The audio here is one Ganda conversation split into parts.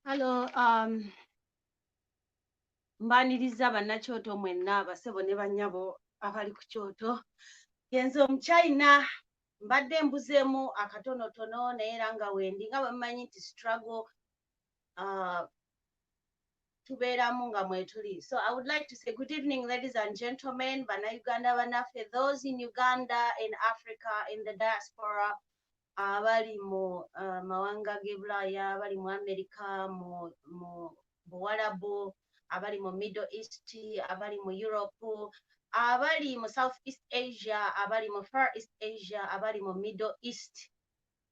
Hello, mbaniriza bannakyoto mwenna basebo ne bannyabo abali ku kyoto. Yenze Omuchina mbadde mbuzeemu akatonotono naye era nga wendi nga bwe mmanyi nti struggle tubeeramu nga mwetuli. So I would like to say good evening, ladies and gentlemen, bannayuganda bannaffe, those in Uganda, in Africa, in the diaspora, abali mu mawanga g'e Bulaaya, abali mu America, mu Buwarabu, abali mu Middle East, abali mu Europe, abali mu South East Asia, abali mu Far East Asia, abali mu Middle East.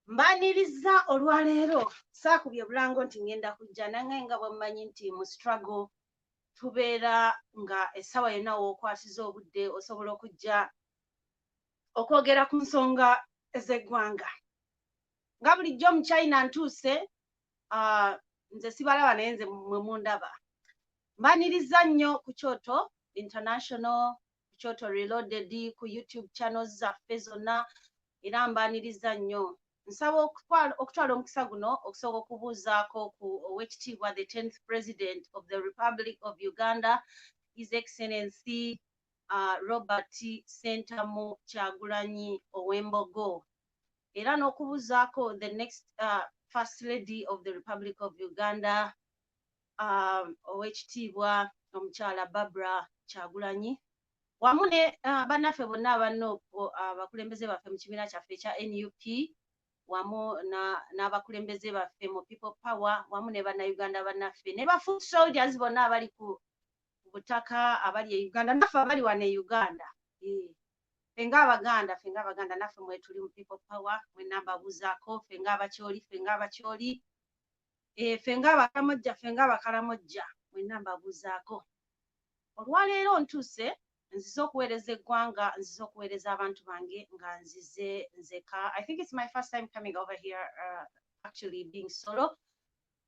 Mbaniriza olwaleero saakubye bulango nti ngenda kujja nange nga bwe mmanyi nti mu struggle tubeera nga essaawa yonna w'okwasiza obudde osobola okujja okwogera ku nsonga ez'eggwanga. Nga bulijjo Omuchina ntuuse, nze sibalaba naye nze mwe mundaba. Mbaniriza nnyo ku Kyoto International, ku Kyoto Reloaded, ku YouTube channels zaffe zonna, era mbaniriza nnyo. Nsaba okutwala omukisa guno okusooka okubuuzaako ku Oweekitiibwa the 10th President of the Republic of Uganda, His Excellency Robert Ssentamu Kyagulanyi Owembogo, era n'okubuuzaako the next First Lady of the Republic of Uganda, Oweekitiibwa Omukyala Barbara Kyagulanyi, wamu ne bannaffe bonna abanoopo abakulembeze baffe mu kibiina kyaffe ekya NUP, wamu n'abakulembeze baffe mu People Power, wamu ne bannayuganda bannaffe ne ba foot soldiers bonna abali ku butaka abali e Uganda, naffe abali wano e Uganda. Ffe ng'Abaganda naffe mwe tuli mu People Power, mwenna mbabuuzaako, ffe ng'Abakyoli, ffe ng'Abakalamojja, mwenna mbabuuzaako. Olwaleero ntuuse nzize okuweereza eggwanga, nzize okuweereza abantu bange nga nzize nzeka. I think it's my first time coming over here, actually being solo.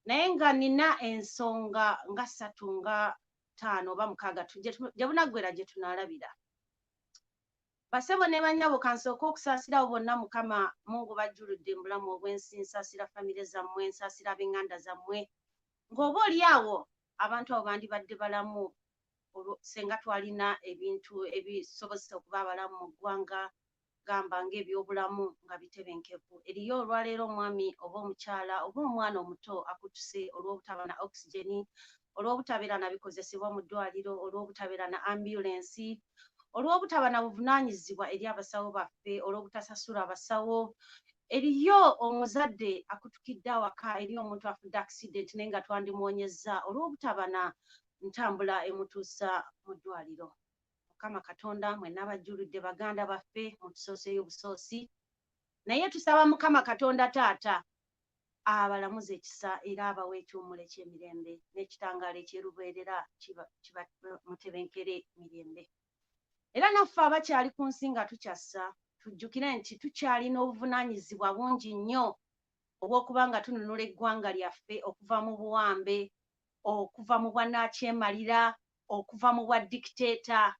Naye nga nina ensonga nga 3 nga 5 oba 6 gye bunaggwera gye tunaalabira. Basebo ne bannyabo kansooka okusaasirawo bonna Mukama Mungu bajjuludde mu bulamu obw'ensi, nsaasira famire zammwe, nsaasira ab'eŋŋanda zammwe, ng'oba oli awo abantu abo bandibadde balamu senga twalina ebintu ebisobozesa okuba abalamu mu ggwanga, gamba ng'ebyobulamu nga bitebenkevu. Eriyo olwaleero omwami oba omukyala oba omwana omuto akutuse olw'obutaba na oxygeni, olw'obutabeera na bikozesebwa mu ddwaliro, olw'obutabeera na ambulance, olw'obutaba na buvunaanyizibwa eri abasawo baffe, olw'obutasasula abasawo. Eriyo omuzadde akutukidde awaka, eri omuntu afudde accident naye nga twandimuwonyezza olw'obutaba na ntambula emutuusa mu ddwaliro. Mukama Katonda mwenna abajjuludde baganda baffe mutusooseeyo obusoosi, naye tusaba Mukama Katonda Taata abalamuze ekisa era abawe ekiwummulo eky'emirembe n'ekitangaalo ekyerubeerera mutebenkere mirembe. Era naffe abakyali ku nsi nga tukyassa, tujjukire nti tukyalina obuvunaanyizibwa bungi nnyo obw'okuba nga tununula eggwanga lyaffe okuva mu buwambe, okuva mu bwannakyemalira, okuva mu bwa dictator.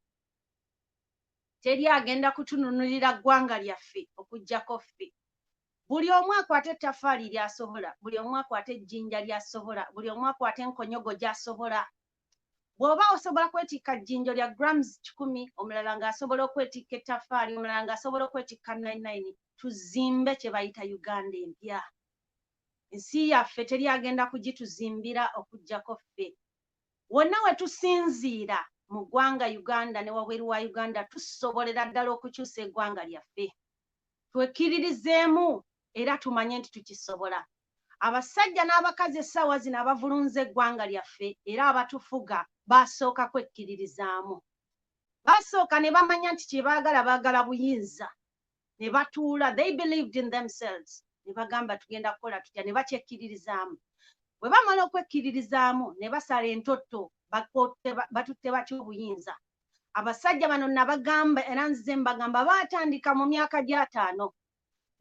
Teri agenda kutununulira ggwanga lyaffe okuggyako ffe. Buli omu akwate ettaffaali ly'asobola, buli omu akwate ejjinja ly'asobola, buli omu akwate enkonyogo gy'asobola. Bw'oba osobola kwetikka jjinjo lya grams 10, omulala ng'asobola okwetikka ettaffaali, omulala ng'asobola okwetikka 99, tuzimbe kye bayita Uganda empya. Ensi yaffe teri agenda kugituzimbira okuggyako ffe. Wonna we tusinziira mu ggwanga Uganda ne wabweru wa Uganda tusobolera ddala okukyusa eggwanga lyaffe. Twekkiririzeemu era tumanye nti tukisobola. Abasajja n'abakazi essaawa zino abavulunze eggwanga lyaffe era abatufuga basooka kwekkiririzaamu. Basooka ne bamanya nti kye baagala buyinza, ne batuula, they believed in themselves, ne bagamba tugenda kukola tutya, ne bakyekkiririzaamu. Bwe bamala okwekkiririzaamu ne basala entotto batutte batya obuyinza. Abasajja bano nabagamba era nzize mbagamba baatandika mu myaka gya 5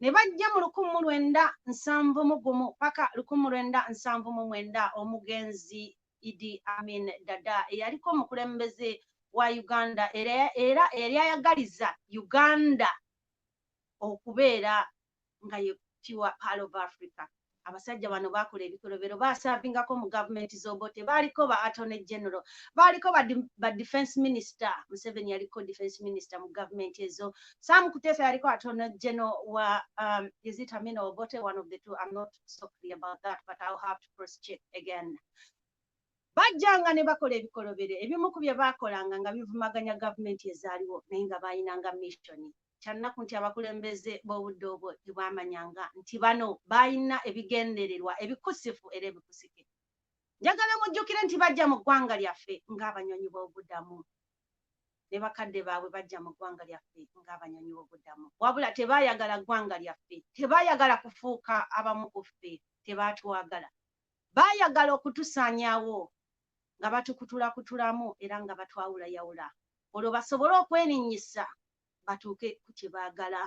ne bajja mu 1971 paka 1979 omugenzi Idi Amin Dada eyaliko omukulembeze wa Uganda era yali ayagaliza Uganda okubeera nga ye pure part of Africa. abasajja bano bakola ebikolobero basaabingako mu gavumenti z'obote baaliko ba attorney general baaliko ba defense minister Museveni yaliko defense minister mu gavumenti ezo Sam Kutesa yaliko attorney general wa is it Amina Obote one of the two I'm not so clear about that but I'll have to cross check again bajjanga ne bakola ebikolobero ebimu ku bye baakolanga nga bivumaganya gavumenti ezaaliwo naye nga baayinanga mission kyannaku nti abakulembeze b'obudde obwo tebamanyanga nti bano bayina ebigendererwa ebikusifu era ebikusike njagala mujjukire nti bajja mu ggwanga lyaffe ng'abanyonyi b'obuddamu ne bakadde baabwe bajja mu ggwanga lyaffe ng'abanyonyi b'obuddamu wabula tebaayagala ggwanga lyaffe tebaayagala kufuuka abamu ku ffe tebaatwagala baayagala okutusaanyaawo nga batukutulakutulamu era nga batwawulayawula olwo basobole okwerinnyisa batuuke ku kye baagala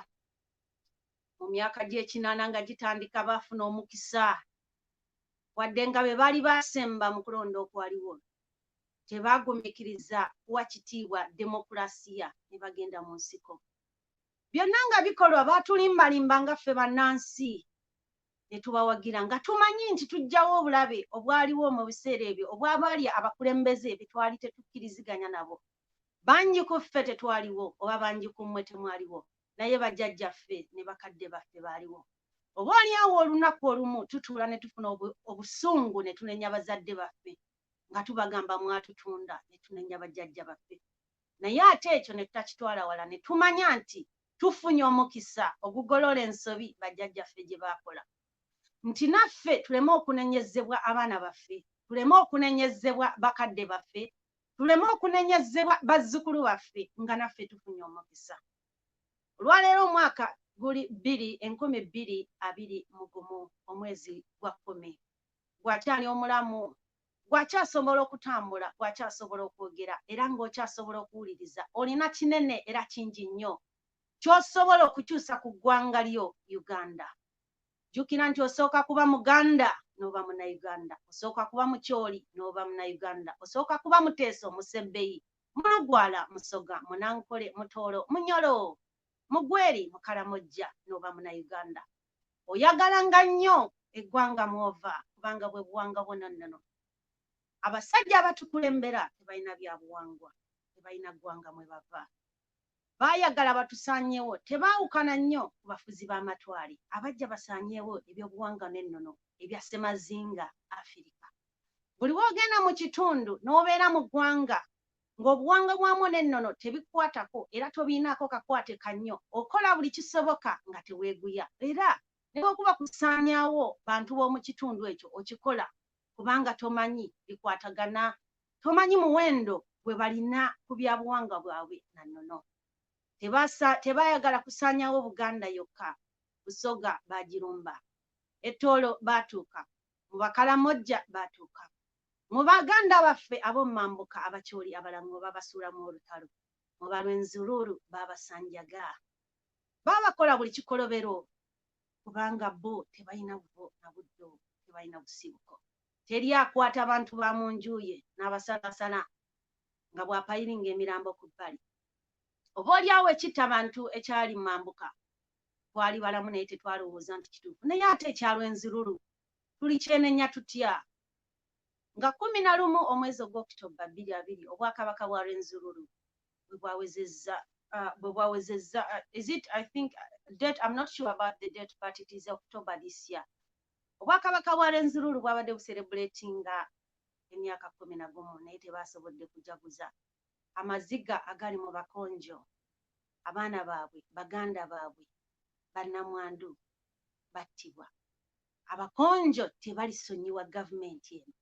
mu myaka gy'ekinaana nga gitandika baafuna omukisa wadde nga be baali baasemba mu kulonda okwaliwo tebaagumikiriza kuwa kitiibwa demokulasiya ne bagenda mu nsiko byonna nga bikolwa baatulimbalimba nga ffe bannansi ne tubawagira nga tumanyi nti tujjawo obulabe obwaliwo mu biseera ebyo obwabaali abakulembeze be twali tetukkiriziganya nabo bangi ku ffe tetwaliwo oba bangi ku mmwe temwaliwo naye bajjajjaffe ne bakadde baffe baaliwo oba oliawo olunaku olumu tutuula ne tufuna obusungu ne tunenya bazadde baffe nga tubagamba mwatutunda ne tunenya bajjajja baffe naye ate ekyo ne tutakitwala wala ne tumanya nti tufunye omukisa ogugolola ensobi bajjajjaffe gye baakola nti naffe tuleme okunenyezebwa abaana baffe tuleme okunenyezebwa bakadde baffe tuleme okunenyezebwa bazzukulu baffe nga naffe tufunye omukisa olwaleero omwaka guli 2021 omwezi gwa 10 gwakyali omulamu gwakyasobola okutambula gwakyasobola okwogera era ng'okyasobola okuwuliriza olina kinene era kingi nnyo ky'osobola okukyusa ku ggwanga lyo Uganda jjukira nti osooka kuba Muganda n'oba Munnayuganda osooka kuba Mukyoli n'oba Munnayuganda osooka kuba Muteeso Musebbeyi Mulugwala Musoga Munankole Mutoolo Munyolo Mugweri Mukalamojja n'oba Munnayuganda oyagalanga nnyo eggwanga mw'ova kubanga bwe buwanga bwononnono abasajja abatukulembera tebalina bya buwangwa tebalina ggwanga mwe bava baayagala batusaanyeewo tebaawukana nnyo ku bafuzi b'amatwale abajja basaanyeewo ebyobuwangwa n'ennono ebya Ssemazinga Afirika buli woogenda mu kitundu n'obeera mu ggwanga ng'obuwangwa bwamu n'ennono tebikukwatako era tobiinaako kakwate kannyo okola buli kisoboka nga teweeguya era ne bw'okuba kusaanyaawo bantu b'omu kitundu ekyo okikola kubanga tomanyi bikwatagana tomanyi muwendo gwe balina ku byabuwangwa bwabwe nannono tebaayagala kusaanyaawo Buganda yokka Busoga baagirumba Ettoolo baatuuka mu Bakalamojja baatuuka mu Baganda baffe ab'omumambuka Abakyoli Abalango babasuulamu olutalo mu Balwenzululu baabasanjaga baabakola buli kikolobero kubanga bo tebalina buvo na buddo tebalina busibuko teri akwata abantu ba mu njuye n'abasalasala nga bw'apayiringa emirambo ku bbali oba oliawo ekitta abantu ekyali mu mambuka twali balamu naye tetwalowooza nti kituufu naye ate ekyalwenzululu tuli kyenenya tutya nga 11 omwezi ogw'Oktoba 2020 obwakabaka bwa Lwenzululu bwe bwawezezza is it I think date I'm not sure about the date but it is October this year obwakabaka bwa Lwenzululu bwabadde bucelebratinga emyaka 11 naye tebaasobodde kujaguza amaziga agali mu bakonjo abaana baabwe baganda baabwe bannamwandu battibwa abakonjo tebalisonyiwa gavumenti eno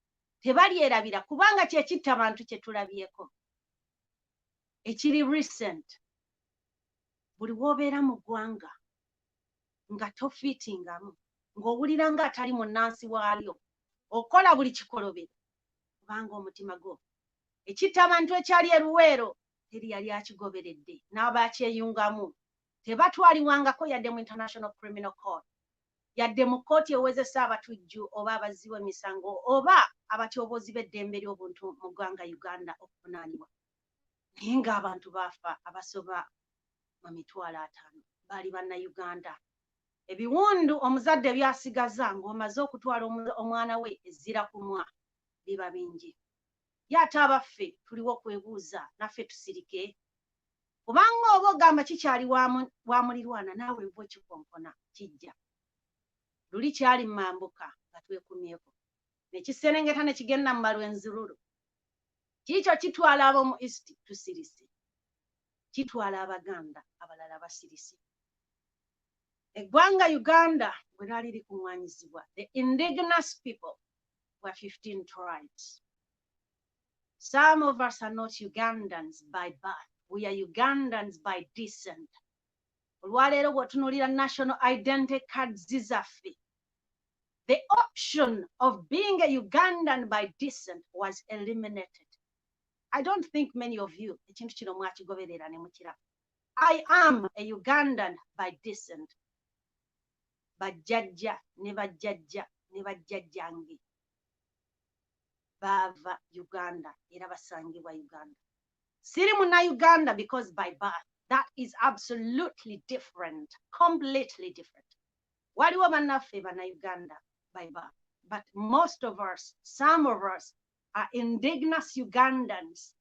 tebalyerabira kubanga kyekitta abantu kye tulabyeko ekiri recent buli w'obeera mu ggwanga nga tofiitingamu ng'owulira nga atali munnansi waalyo okola buli kikolobero kubanga omutima gwo ekitta abantu ekyali eruweero teri yali akigoberedde n'abakyeyungamu tebatwaliwangako yadde mu International Criminal Court yadde mu kkooti ewezesa abatujju oba abaziwa emisango oba abatyoboozi b'eddembe ly'obuntu mu ggwanga Uganda okuvunaanibwa naye ng'abantu baafa abasoba mu 500 baali Bannayuganda ebiwundu omuzadde byasigaza ng'omaze okutwala omwana we ezzira kumwa biba bingi. Ye ate abaffe tuliwo kwebuuza naffe tusirike kubanga oba ogamba kikyali wa mulirwana naawe nva ekikonkona kijja luli kyali mambuka nga twekumyeko nekiserengeta ne kigenda mu malwenzululu kiikyo kitwala ab'omu east tusirise kitwala abaganda abalala basirise. Eggwanga Uganda bwe lyali likuŋŋaanyizibwa the indigenous people were 15 tribes. Some of us are not Ugandans by birth. We are Ugandans by descent. Olwaleero bw'otunuulira national identity cards zaffe, the option of being a Ugandan by descent was eliminated. I don't think many of you ekintu kino mwakigoberera ne mukiraba. I am a Ugandan by descent. Bajjajja ne bajjajja ne bajjajjange bava Uganda era basangibwa Uganda. Siri muna Uganda because by birth. That is absolutely different, completely different. Waliwo bannaffe bana Uganda by birth, but most of us, some of us, are indigenous Ugandans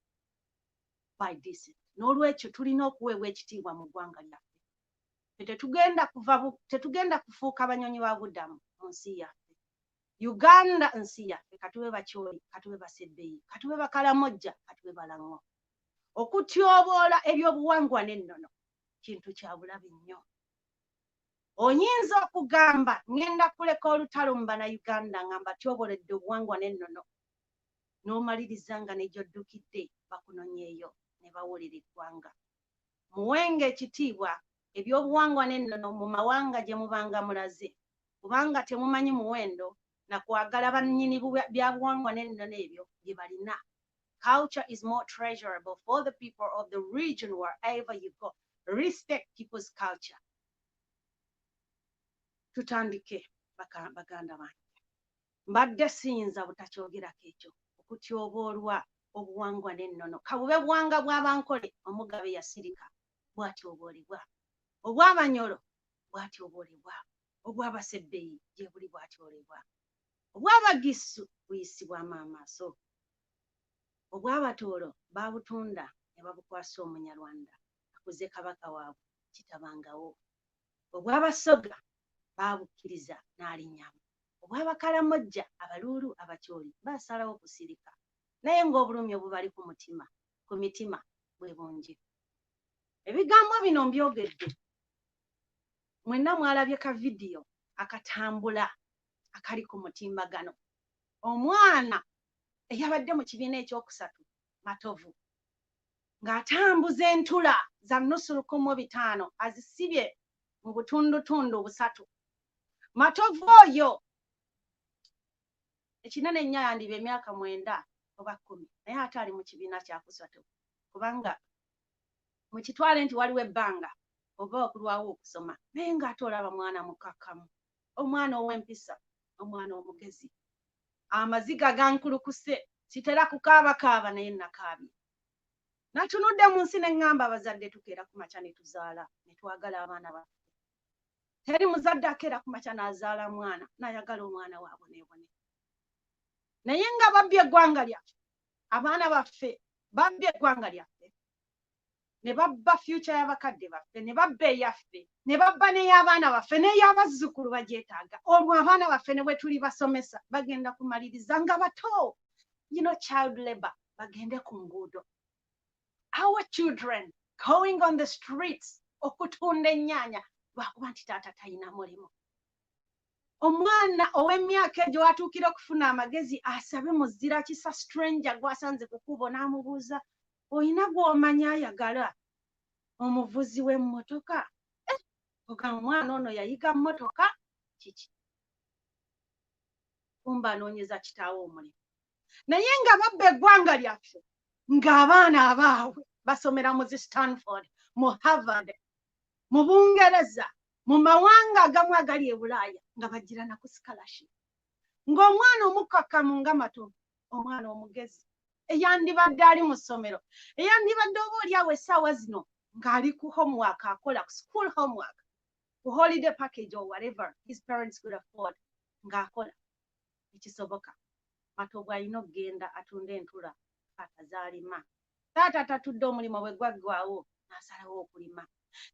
by descent. N'olwekyo tulina okuweebwa ekitiibwa mu ggwanga lyaffe. Tetugenda kufuuka abanyonyi ba buddamu mu nsi yaffe. Uganda nsi yaffe, katube bakyoli, katube basebbeyi, katube bakalamojja, katube balango. Okutyoboola ebyobuwangwa n'ennono kintu kya bulabe nnyo. Oyinza okugamba ngenda kuleka olutalo mu bannayuganda nga mbatyoboledde obuwangwa n'ennono n'omaliriza nga nejjoddukidde bakunonyeeyo ne bawulira eggwanga. Muwenga ekitiibwa ebyobuwangwa n'ennono mu mawanga gye mubanga mulaze kubanga temumanyi muwendo na kwagala bannyini bya buwangwa n'ennono ebyo bye balina. Culture is more treasurable for the people of the region wherever you go. Respect people's culture. Tutandike baganda bange. Mbadde siyinza butakyogerako ekyo okutyoboolwa obuwangwa n'ennono. Kabube buwanga bw'abankole omugabe yasirika bwatyoboolebwa. Obw'abanyolo bwatyoboolebwa. Obw'abasebbeyi gye buli bwatyoboolebwa. Obw'abagisu buyisibwamu amaaso. Obw'abatoolo baabutunda ne babukwasa Omunyarwanda akuze kabaka waabwe kitabangawo. Obw'abasoga baabukkiriza n'alinnyamu. Obw'abakalamojja abaluulu abakyoli baasalawo kusirika naye ng'obulumi obubali ku mitima bwe bungi. Ebigambo bino mbyogedde mwenna mwalabye ka vidiyo akatambula akali ku mutimbagano. Omwana eyabadde mu kibiina ekyokusatu Matovu ng'atambuza entula za nnusu 105 azisibye mu butundutundu busatu. Matovu oyo ekinene nnyo yandiba emyaka 9 oba 10 naye ate ali mu kibiina kyakusatu kubanga mu kitwale nti waliwo ebbanga oba okulwawo okusoma naye ng'ate olaba mwana mukakkamu, omwana ow'empisa, omwana omugezi. Amaziga gankulukuse sitera kukaabakaaba naye nakaabye. Natunudde mu nsi ne ŋŋamba abazadde tukeera ku makya ne tuzaala ne twagala abaana baffe. Teri muzadde akeera ku makya n'azaala mwana n'ayagala omwana waabonebone. Naye nga babbye eggwanga lyaffe, abaana baffe babbye eggwanga lyaffe ne babba future y'abakadde baffe ne babba eyaffe ne babba n'ey'abaana baffe n'ey'abazzukulu bagyetaaga. Olwo abaana baffe ne bwe tuli basomesa bagenda kumaliriza nga bato, child labor, bagende ku nguudo. Our children going on the streets okutunda ennyaanya lwakuba nti taata talina mulimu. Omwana ow'emyaka egyo watuukira okufuna amagezi asabe muzira kisa stranger gwasanze ku kkubo n'amubuuza oyina gw'omanya ayagala omuvuzi w'emmotoka. Ogamba omwana ono yayiga mmotoka kiki? Kumba anoonyeza kitaawe omulimu. Naye nga babba eggwanga lyaffe ng'abaana abaabwe basomera mu zi Stanford, mu Harvard, mu Bungereza, mu mawanga agamu agali e Bulaaya nga bagira na ku scholarship. Ng'omwana omukakkamu nga Matovu, omwana omugezi eyandibadde ali mu ssomero, eyandibadde oba oli awo essaawa zino ng'ali ku homework akola ku school homework. holiday package or whatever his parents could afford ng'akola ekisoboka. Matovu alina okugenda atunda entula taata z'alima. Taata tatudde omulimu bwe gwaggwawo n'asalawo okulima.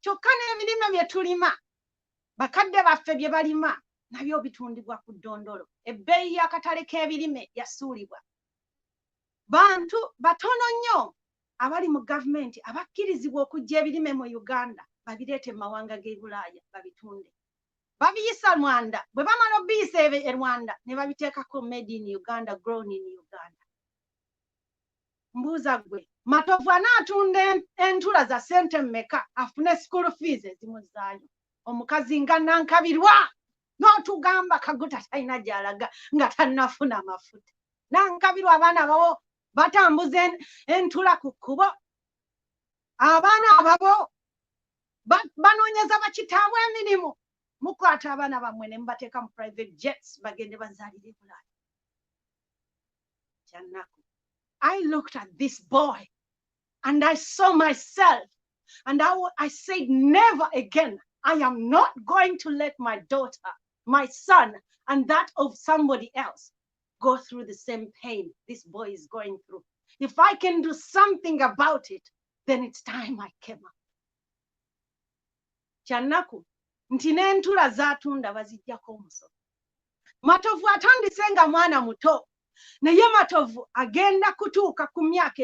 Kyokka n'ebirime bye tulima bakadde baffe bye balima nabyo bitundibwa ku ddondolo. Ebbeeyi y'akatale k'ebirime yasuulibwa. Bantu batono nnyo abali mu gavumenti abakkirizibwa okujja ebirime mu Uganda babireete mu mawanga g'e Bulaaya babitunde. Babiyisa Rwanda, bwe bamala obiyisa e Rwanda ne babiteekako made in Uganda, grown in Uganda. Mbuuza gwe, Matovu anaatunda entula za ssente mmeka afune school fees ezimuzaayo? Omukazi nga Nankabirwa n'otugamba Kaguta talina gy'alaga nga tannafuna mafuta. Nankabirwa abaana babo batambuza entula ku kkubo. Abaana ababo banoonyeza bakitaabwe emirimu. Mukwata abaana bammwe ne mubateeka mu private jets bagende bazaalire Bulaaya. Kyanaku. I looked at this boy and I saw myself and I said, never again. I am not going to let my daughter, my son, and that of somebody else go through the same pain this boy is going through. If I can do something about it, then it's time I came up. Kyanaku. Nti n'entula z'atunda baziggyako omusolo. Matovu atandise nga mwana muto, naye Matovu agenda kutuuka ku myaka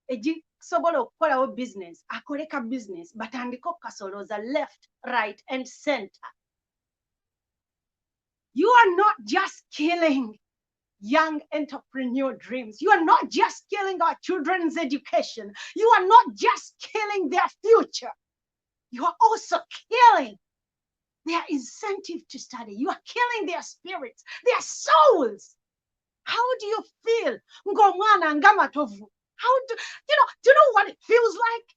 egisobola okukolawo business, akoleka business, batandika okukasolooza left, right and center. You are not just killing young entrepreneur dreams. You are not just killing our children's education. You are not just killing their future. You are also killing their incentive to study. You are killing their spirits, their souls. How do you feel? Ngomwana nga Matovu. Do you know what it feels like?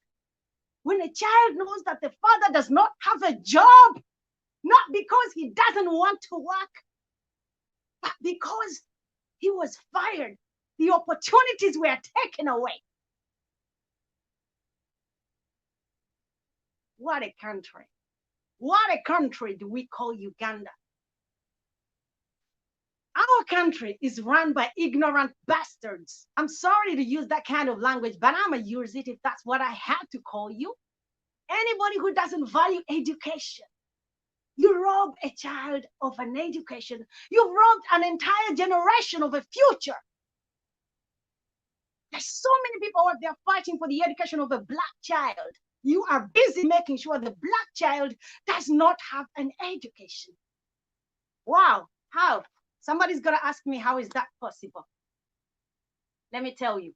When a child knows that the father does not have a job, not because he doesn't want to work, but because he was fired. The opportunities were taken away. What a country. What a country do we call Uganda? Our country is run by ignorant bastards. I'm sorry to use that kind of language, but I'm going to use it if that's what I have to call you. Anybody who doesn't value education. You rob a child of an education. You've robbed an entire generation of a future. There's so many people out there fighting for the education of a black child. You are busy making sure the black child does not have an education. Wow, how? Somebody's going to ask me, how is that possible? Let me tell you.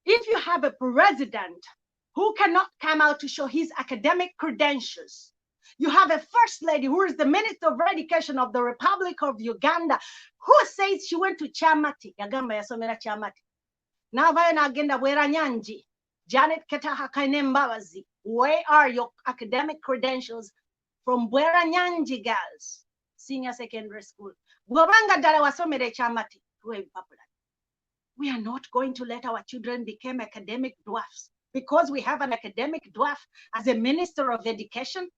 If you have a president who cannot come out to show his academic credentials, you have a first lady who is the Minister of Education of the Republic of Uganda, who says she went to Chamati. Yagamba yasomera Chamati. Navayo nagenda Bwera Nyanji. Janet Ketaha Kainembabazi, where are your academic credentials from Bwera Nyanji girls, senior secondary school? Bwabanga dala wasomere Chamati. We are not going to let our children become academic dwarfs because we have an academic dwarf as a Minister of Education.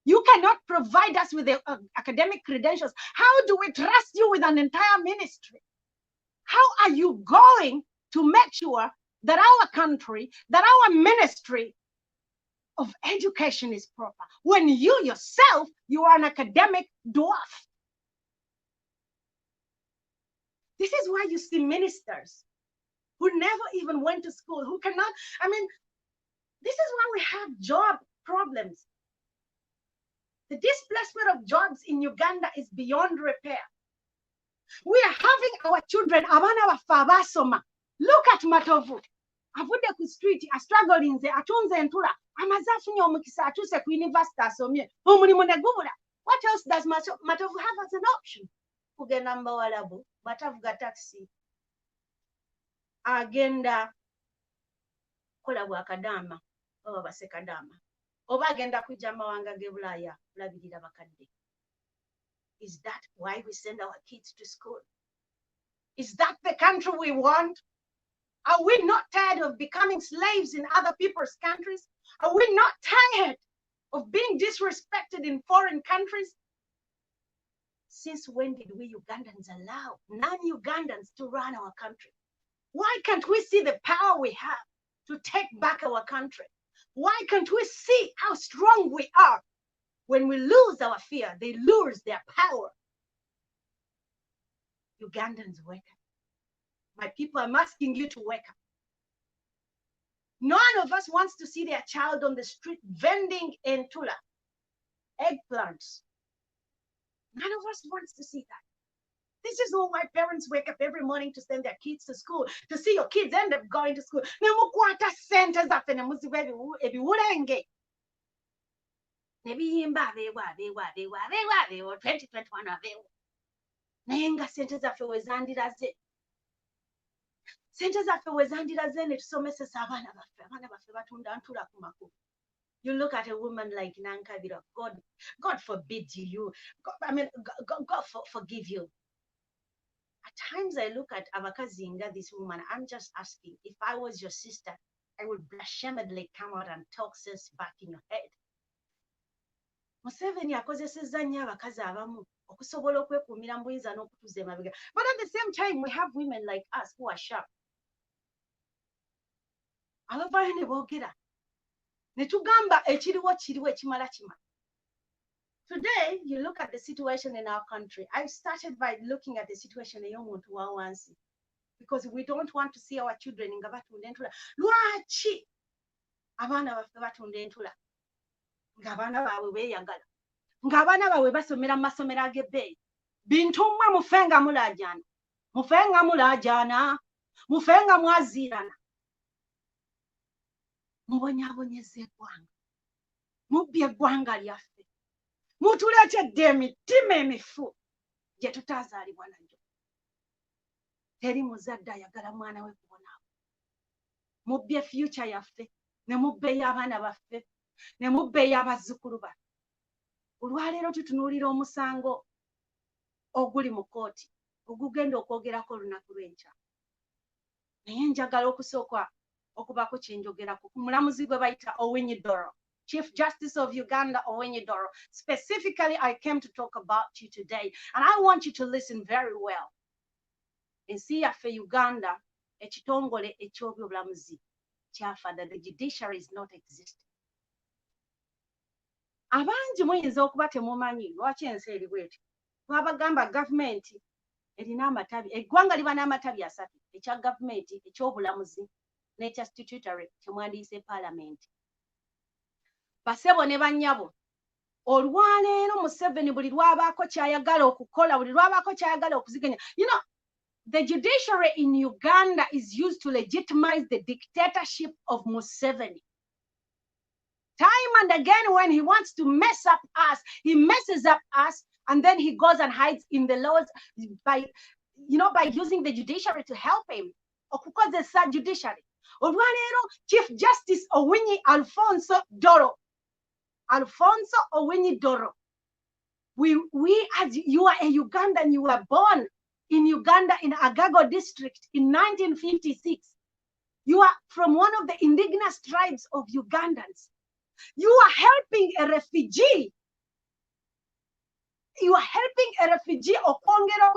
You cannot provide us with the academic credentials. How do we trust you with an entire ministry? How are you going to make sure that our country, that our ministry of education is proper, when you yourself, you are an academic dwarf? This is why you see ministers who never even went to school, who cannot, this is why we have job problems. The displacement of jobs in Uganda is beyond repair. We are having our children, abana bafa abasoma. Look at Matovu. Avudde ku street, struggling, atunze entula, amaze afunye omukisa atuse ku university asomye. Omulimu ne gubula. What else does Matovu have as an option? Kugenda mbawalabu, batavuga taxi. Agenda kola bwakadama, oba basekadama. Oba agenda kujja mawanga ge Bulaaya kulabirira bakadde. Is that why we send our kids to school? Is that the country we want? Are we not tired of becoming slaves in other people's countries? Are we not tired of being disrespected in foreign countries. Since when did we Ugandans allow non-Ugandans to run our country? Why can't we see the power we have to take back our country? Why can't we see how strong we are? When we lose our fear, they lose their power. Ugandans, wake up. My people, I'm asking you to wake up. None of us wants to see their child on the street vending entula, eggplants. None of us wants to see that. This is all why parents wake up every morning to send their kids to school, to see your kids end up going to school. Nemukwata sente zaffe ne muziba ebiwulenge. Nebiyimba abeewa 2021 abeewo. Naye nga sente zaffe wezandiraze. Sente zaffe wezandiraze ne tusomesesa abaana baffe batunda ntula ku makubo. You look at a woman like Nankabira, God forbid you. God forgive you. At times I look at Abakazinga, this woman, I'm just asking, if I was your sister, I would blasphemedly come out and talk sense back in your head. Museveni akozesezza nnyo abakazi abamu okusobola okwekuumira mu buyinza n'okutuza emabega. But at the same time, we have women like us who are sharp. Abavaayo ne boogera. Ne tugamba ekiriwo ekimala kimala. Today, you look at the situation in our country. I started by looking at the situation ey'omuntu wa wansi, because we don't want to see our children nga batunda entula. Lwaki abaana baffe batunda entula? Ng'abaana baabwe beeyagala. Ng'abaana baabwe basomera mu masomero ag'ebbeeyi. Bintu mmwe mufe nga mulaajana. Mufe nga mulaajana. Mufe nga mwaziirana. Mubonyaabonyeza eggwanga. Mubbye eggwanga lyaffe. Mutuleetedde emitima emifu gye tutaazaalibwa nagyo. Teri muzadde ayagala mwana we kubonaabo. Mubbye future yaffe, ne mubbe ey'abaana baffe, ne mubbe ey'abazzukulu baffe. Olwaleero tutunuulira omusango oguli mu kooti ogugenda okwogerako olunaku lw'enkya. Naye njagala okusooka okubaako kye njogerako ku mulamuzi gwe bayita Owiny Dollo, Chief Justice of Uganda, Owiny Dollo. Specifically, I came to talk about you today, and I want you to listen very well. Ensi yaffe Uganda, ekitongole eky'obyobulamuzi kyafa, that the judiciary is not existing. Abangi muyinza okuba temumanyi lwaki ensi eri bweti. Twabagamba gavumenti erina amatabi, eggwanga liba n'amatabi asatu, ekya gavumenti, eky'obulamuzi, n'ekya statutory, kyemwandiise parliament. Basebo ne bannyabo, olwaleero Museveni buli lwabaako kyayagala okukola, buli lwabaako kyayagala okuziganya. You know, the judiciary in Uganda is used to legitimize the dictatorship of Museveni. Time and again, when he wants to mess up us, he messes up us, and then he goes and hides in the laws by using the judiciary to help him. Okukozesa judiciary. Olwaleero Chief Justice Owiny Alfonso Owiny Dollo. We as you are a Ugandan, you were born in Uganda in Agago district in 1956. You are from one of the indigenous tribes of Ugandans. You are helping a refugee. You are helping a refugee okwongera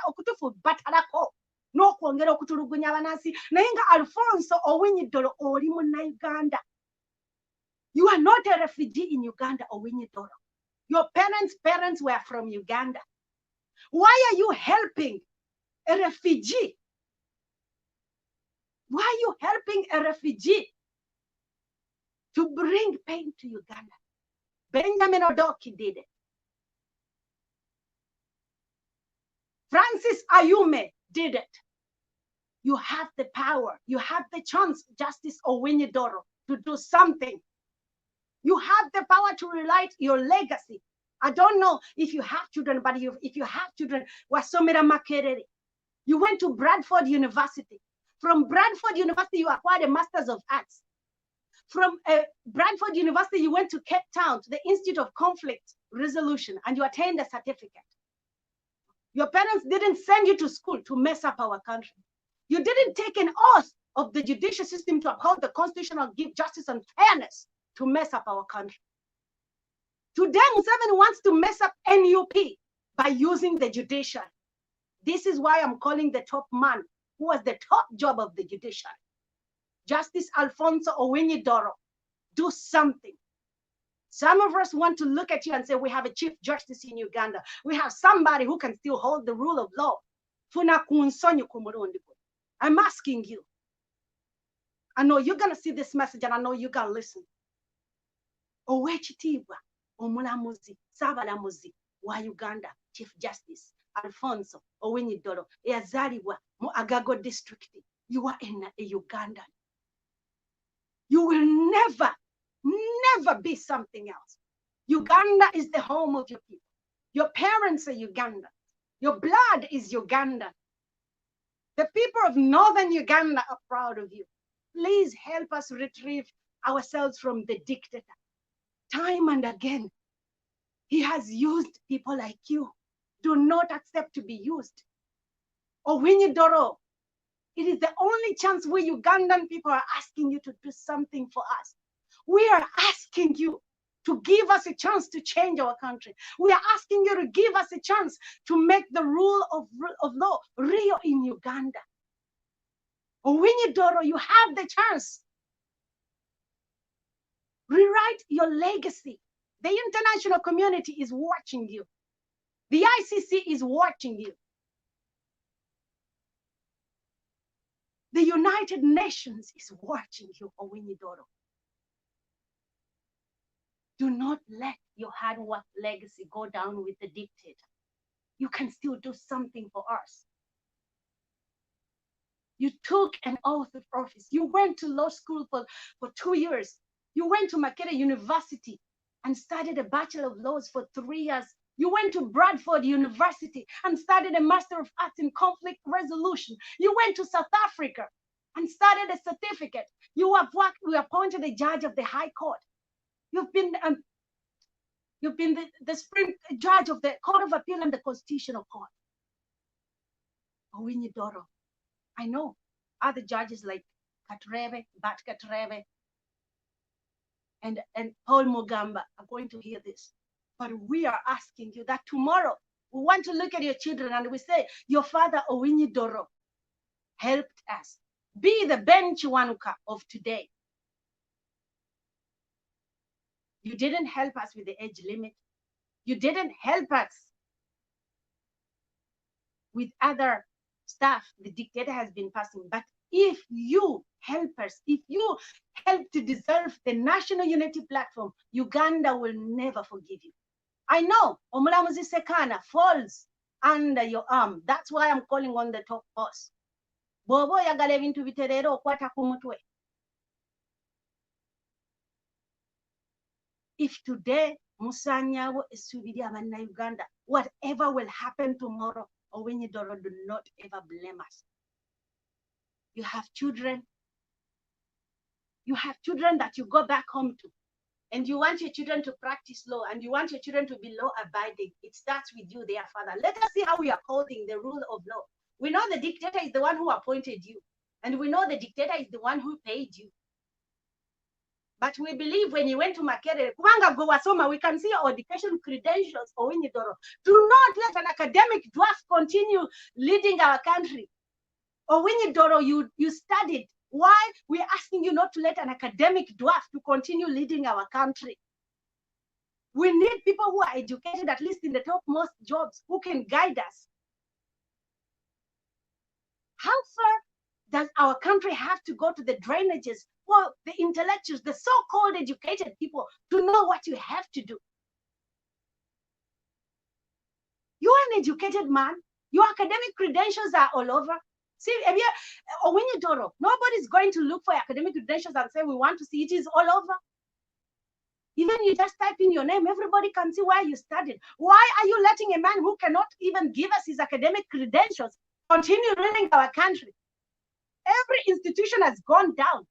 okutufubatalako n'okwongera okutulugunya abanansi. Naye nga Alfonso Owiny Dollo oli munnayuganda. You are not a refugee in Uganda, Owiny Dollo. Your parents were from Uganda. Why are you helping a refugee? Why are you helping a refugee to bring pain to Uganda? Benjamin Odoki did it. Francis Ayume did it. You have the power. You have the chance, Justice Owiny Dollo, to do something. You have the power to rewrite your legacy. I don't know if you have children, but if you have children, Wasomera Makerere. You went to Bradford University. From Bradford University, you acquired a Master's of Arts. From Bradford University, you went to Cape Town, to the Institute of Conflict Resolution, and you attained a certificate. Your parents didn't send you to school to mess up our country. You didn't take an oath of the judicial system to uphold the constitutional justice and fairness to mess up our country. Today, Museveni wants to mess up NUP by using the judiciary. This is why I'm calling the top man, who was the top job of the judiciary, Justice Alfonso Owiny-Doro. Do something. Some of us want to look at you and say, we have a chief justice in Uganda. We have somebody who can still hold the rule of law. I'm asking you. I know you're going to see this message and I know you're going to listen. Owekitiibwa omulamuzi Saabalamuzi wa Uganda, Chief Justice Alfonso Owiny-Doro, eyazaalibwa mu Agago district. You are in a Ugandan. You will never be something else. Uganda is the home of your people. Your parents are Ugandan. Your blood is Ugandan. The people of northern Uganda are proud of you. Please help us retrieve ourselves from the dictator. Time and again, he has used people like you. Do not accept to be used. Owiny-Doro, it is the only chance we Ugandan people are asking you to do something for us. We are asking you to give us a chance to change our country. We are asking you to give us a chance to make the rule of law real in Uganda. Owiny-Doro, you have the chance. Rewrite your legacy. The international community is watching you. The ICC is watching you. The United Nations is watching you, Owiny-Doro. Do not let your hard work legacy go down with the dictator. You can still do something for us. You took an oath of office. You went to law school for 2 years. You went to Makerere University and studied a Bachelor of Laws for 3 years. You went to Bradford University and studied a Master of Arts in Conflict Resolution. You went to South Africa and studied a certificate. You appointed a judge of the High Court. You've been the Supreme Judge of the Court of Appeal and the Constitutional Court. Owiny-Doro, I know other judges like Katurebe, Bat Katurebe, and Paul Mugamba are going to hear this. But we are asking you that tomorrow we want to look at your children and we say, your father Owiny-Doro helped us. Be the Ben Chiwanuka of today. You didn't help us with the age limit. You didn't help us with other stuff the dictator has been passing. But if you help us, if you help to dissolve the National Unity Platform, Uganda will never forgive you. I know Omulamuzi Sekana falls under your arm. That's why I'm calling on the top boss. Bobo yagala ebintu biterera okwata ku mutwe. If today musanyawo essuubi ly'Abannayuganda, whatever will happen tomorrow, Owiny-Doro, do not ever blame us. You have children. You have children that you go back home to, and you want your children to practice law, and you want your children to be law-abiding. It starts with you, their father. Let us see how we are holding the rule of law. We know the dictator is the one who appointed you, and we know the dictator is the one who paid you. But we believe when you went to Makerere, we can see your education credentials, Owiny-Doro. Do not let an academic dwarf continue leading our country. Owiny-Doro, you studied. Why? We're asking you not to let an academic dwarf to continue leading our country. We need people who are educated, at least in the topmost jobs, who can guide us. How far does our country have to go to the drainages for the intellectuals, the so-called educated people, to know what you have to do? You're an educated man. Your academic credentials are all over. See, Owiny-Doro, nobody's going to look for academic credentials and say, we want to see it. Is all over. Even you just type in your name, everybody can see where you studied. Why are you letting a man who cannot even give us his academic credentials continue running our country? Every institution has gone down.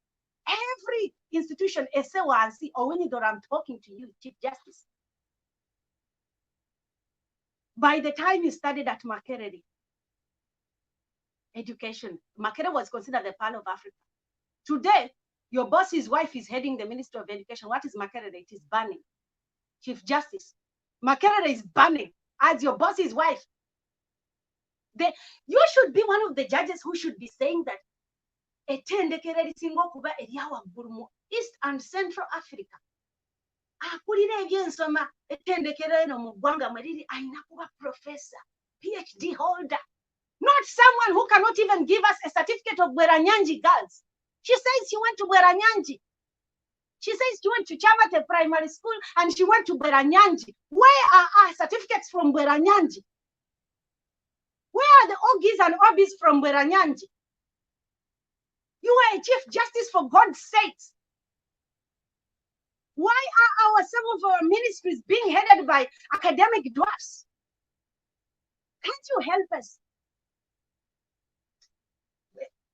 Every institution, SAWC, Owiny-Doro, I'm talking to you, Chief Justice. By the time you studied at Makerere, education, Makerere was considered the Pearl of Africa. Today, your boss's wife is heading the Ministry of Education. What is Makerere? It is burning. Chief Justice. Makerere is burning as your boss's wife. You should be one of the judges who should be saying that ettendekero erisinga okuba eryawaggulu mu East and Central Africa. Akulira ebyensoma ettendekero eno mu ggwanga mwe liri ayina kuba professor, PhD holder, not someone who cannot even give us a certificate of Bweranyangi girls. She says she went to Bweranyangi. She says she went to Chavate Primary School and she went to Bweranyangi. Where are our certificates from Bweranyangi? Where are the Ogis and Obis from Bweranyangi? You are a Chief Justice, for God's sakes. Why are some of our ministries being headed by academic dwarfs? Can't you help us?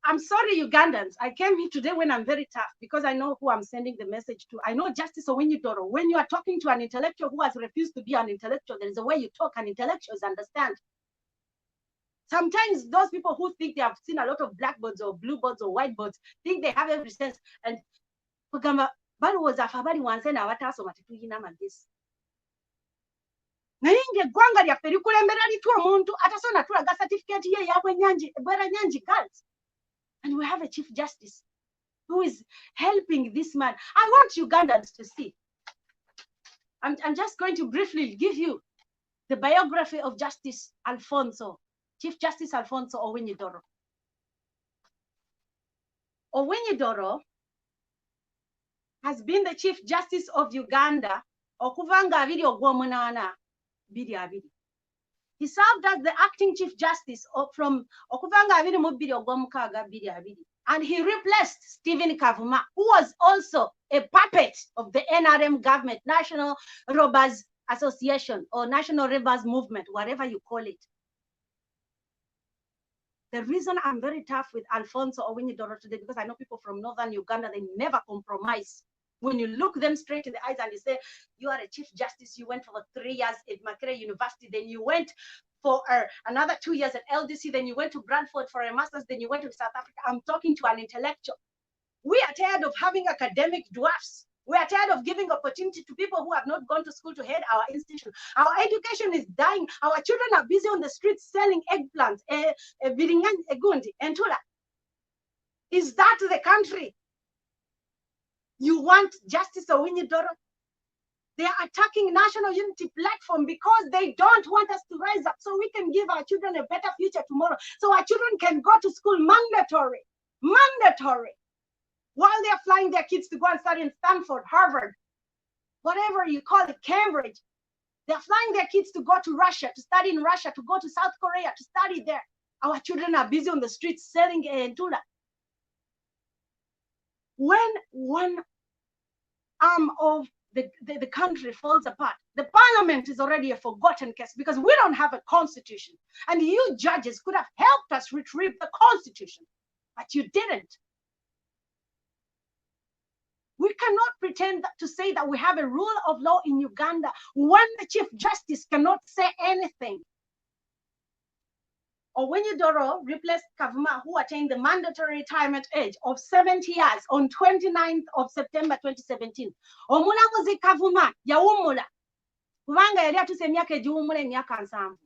I'm sorry, Ugandans. I came here today when I'm very tough because I know who I'm sending the message to. I know Justice Owiny-Doro. When you are talking to an intellectual who has refused to be an intellectual, there is a way you talk and intellectuals understand. Sometimes those people who think they have seen a lot of blackboards or blue boards or white boards think they have every sense. And was a fabari once and our task of this. Naye eggwanga lyaffe likulembera litya omuntu atasobola tulaga certificate ye Bweranyangi girls. And we have a Chief Justice who is helping this man. I want Ugandans to see. I'm just going to briefly give you the biography of Justice Alfonso, Chief Justice Alfonso Owiny-Doro. Owiny-Doro has been the Chief Justice of Uganda okuva nga 28 2020. He served as the acting Chief Justice from okuva nga 2016 2020. And he replaced Stephen Kavuma, who was also a puppet of the NRM government, National Robbers Association or National Robbers Movement, whatever you call it. The reason I'm very tough with Alfonso Owiny-Doro today, because I know people from northern Uganda, they never compromise. When you look them straight in the eyes and you say, you are a Chief Justice, you went for 3 years at Makerere University, then you went for another 2 years at LDC, then you went to Brantford for a master's, then you went to South Africa. I'm talking to an intellectual. We are tired of having academic dwarfs. We are tired of giving opportunity to people who have not gone to school to head our institution. Our education is dying. Our children are busy on the streets selling eggplants. Is that the country you want, Justice Owiny-Doro? They are attacking National Unity Platform because they don't want us to rise up so we can give our children a better future tomorrow. So our children can go to school mandatory. While they're flying their kids to go and study in Stanford, Harvard, whatever you call it, Cambridge. They're flying their kids to go to Russia, to study in Russia, to go to South Korea, to study there. Our children are busy on the streets selling Ntula. When one arm of the country falls apart, the parliament is already a forgotten case because we don't have a constitution. And you judges could have helped us retrieve the constitution, but you didn't. We cannot pretend to say that we have a rule of law in Uganda when the Chief Justice cannot say anything. Owiny-Doro replaced Kavuma, who attained the mandatory retirement age of 70 years on 29th of September 2017. Omulamuzi Kavuma yawumula kubanga yali atuse emyaka egiwumula emyaka 7.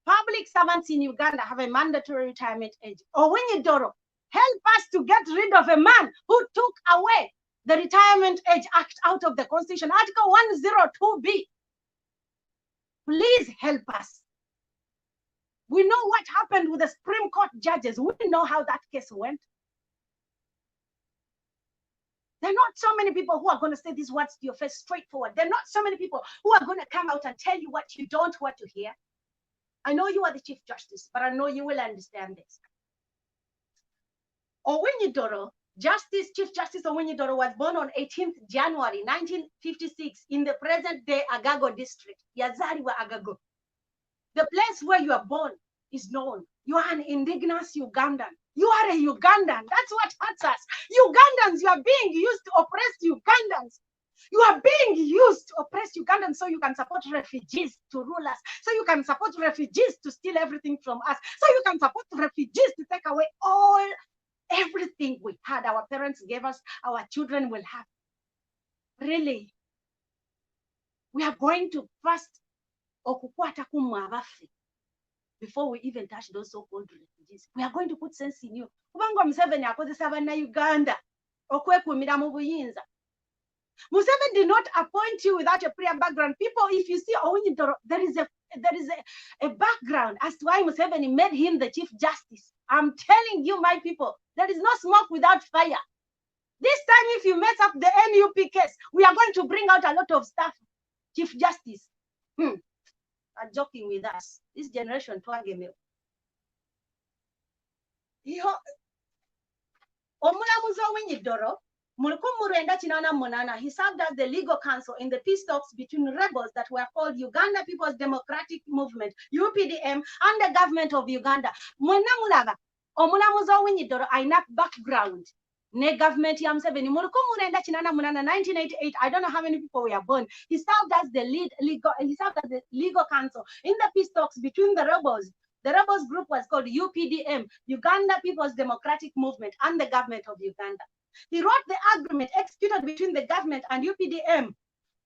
Public servants in Uganda have a mandatory retirement age. Owiny-Doro, help us to get rid of a man who took away the Retirement Age Act out of the Constitution, Article 102B. Please help us. We know what happened with the Supreme Court judges. We know how that case went. There are not so many people who are going to say these words to your face straightforward. There are not so many people who are going to come out and tell you what you don't want to hear. I know you are the Chief Justice, but I know you will understand this. Owiny-Doro, Chief Justice Owiny-Doro was born on 18th January 1956 in the present-day Agago district, Yazariwa Agago. The place where you are born is known. You are an indigenous Ugandan. You are a Ugandan. That's what hurts us. Ugandans, you are being used to oppress Ugandans. You are being used to oppress Ugandans so you can support refugees to rule us. So you can support refugees to steal everything from us. So you can support refugees to take away everything we had. Our parents gave us, our children will have. Really? we are going to first okukwata kumwe abaffe before we even touch those so-called refugees. We are going to put sense in you. Kubanga Museveni akozesa bannayuganda okwekuumira mu buyinza. Museveni did not appoint you without a prior background. People, if you see Owinyi, there is a background as to why Museveni made him the Chief Justice. I'm telling you, my people, there is no smoke without fire. This time, if you mess up the NUP case, we are going to bring out a lot of stuff. Chief Justice. Are joking with us. This generation, Omulamuzi Owinyi Doro, he served as the legal counsel in the peace talks between rebels that were called Uganda People's Democratic Movement, UPDM, and the government of Uganda. Omulamuzi Owinyi Doro enough background. Ne government ya Museveni 1988. I don't know how many people were born. He served as the legal counsel in the peace talks between the rebels. The rebels group was called UPDM, Uganda People's Democratic Movement, and the government of Uganda. He wrote the agreement executed between the government and UPDM.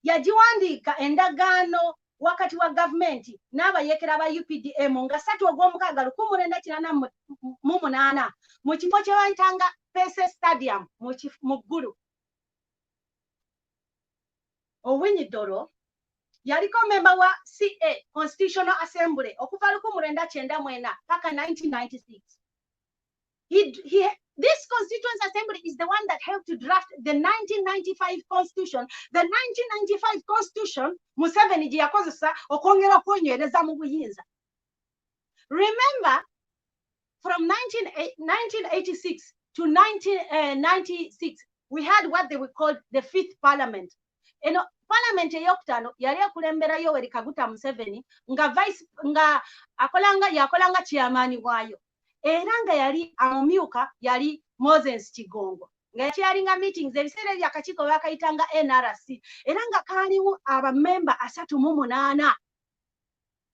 Yajiwandika endagano wakati wa government n'abayekera ba UPDM nga 3 ogw'omukaaga 1988 mu kifo kye bayitanga Pese Stadium mu Ggulu. Owinyi Doro yaliko member wa CA Constitutional Assembly okuva 1994 paka 1996. This Constituent Assembly is the one that helped to draft the 1995 Constitution. The 1995 Constitution, Museveni gye yakozesa okwongera okwenywereza mu buyinza. Remember, from 1986 to 1996, we had what they were called the Fifth Parliament. Eno Parliament eyokutano yali akulembera Yoweri Kaguta Museveni nga yakolanga chairman waayo. Era nga yali amumyuka yali Moses Kigongo nga yakyalinga meetings ebiseera by'akakiiko bakayitanga NRC era nga kaaliwo abamemba 38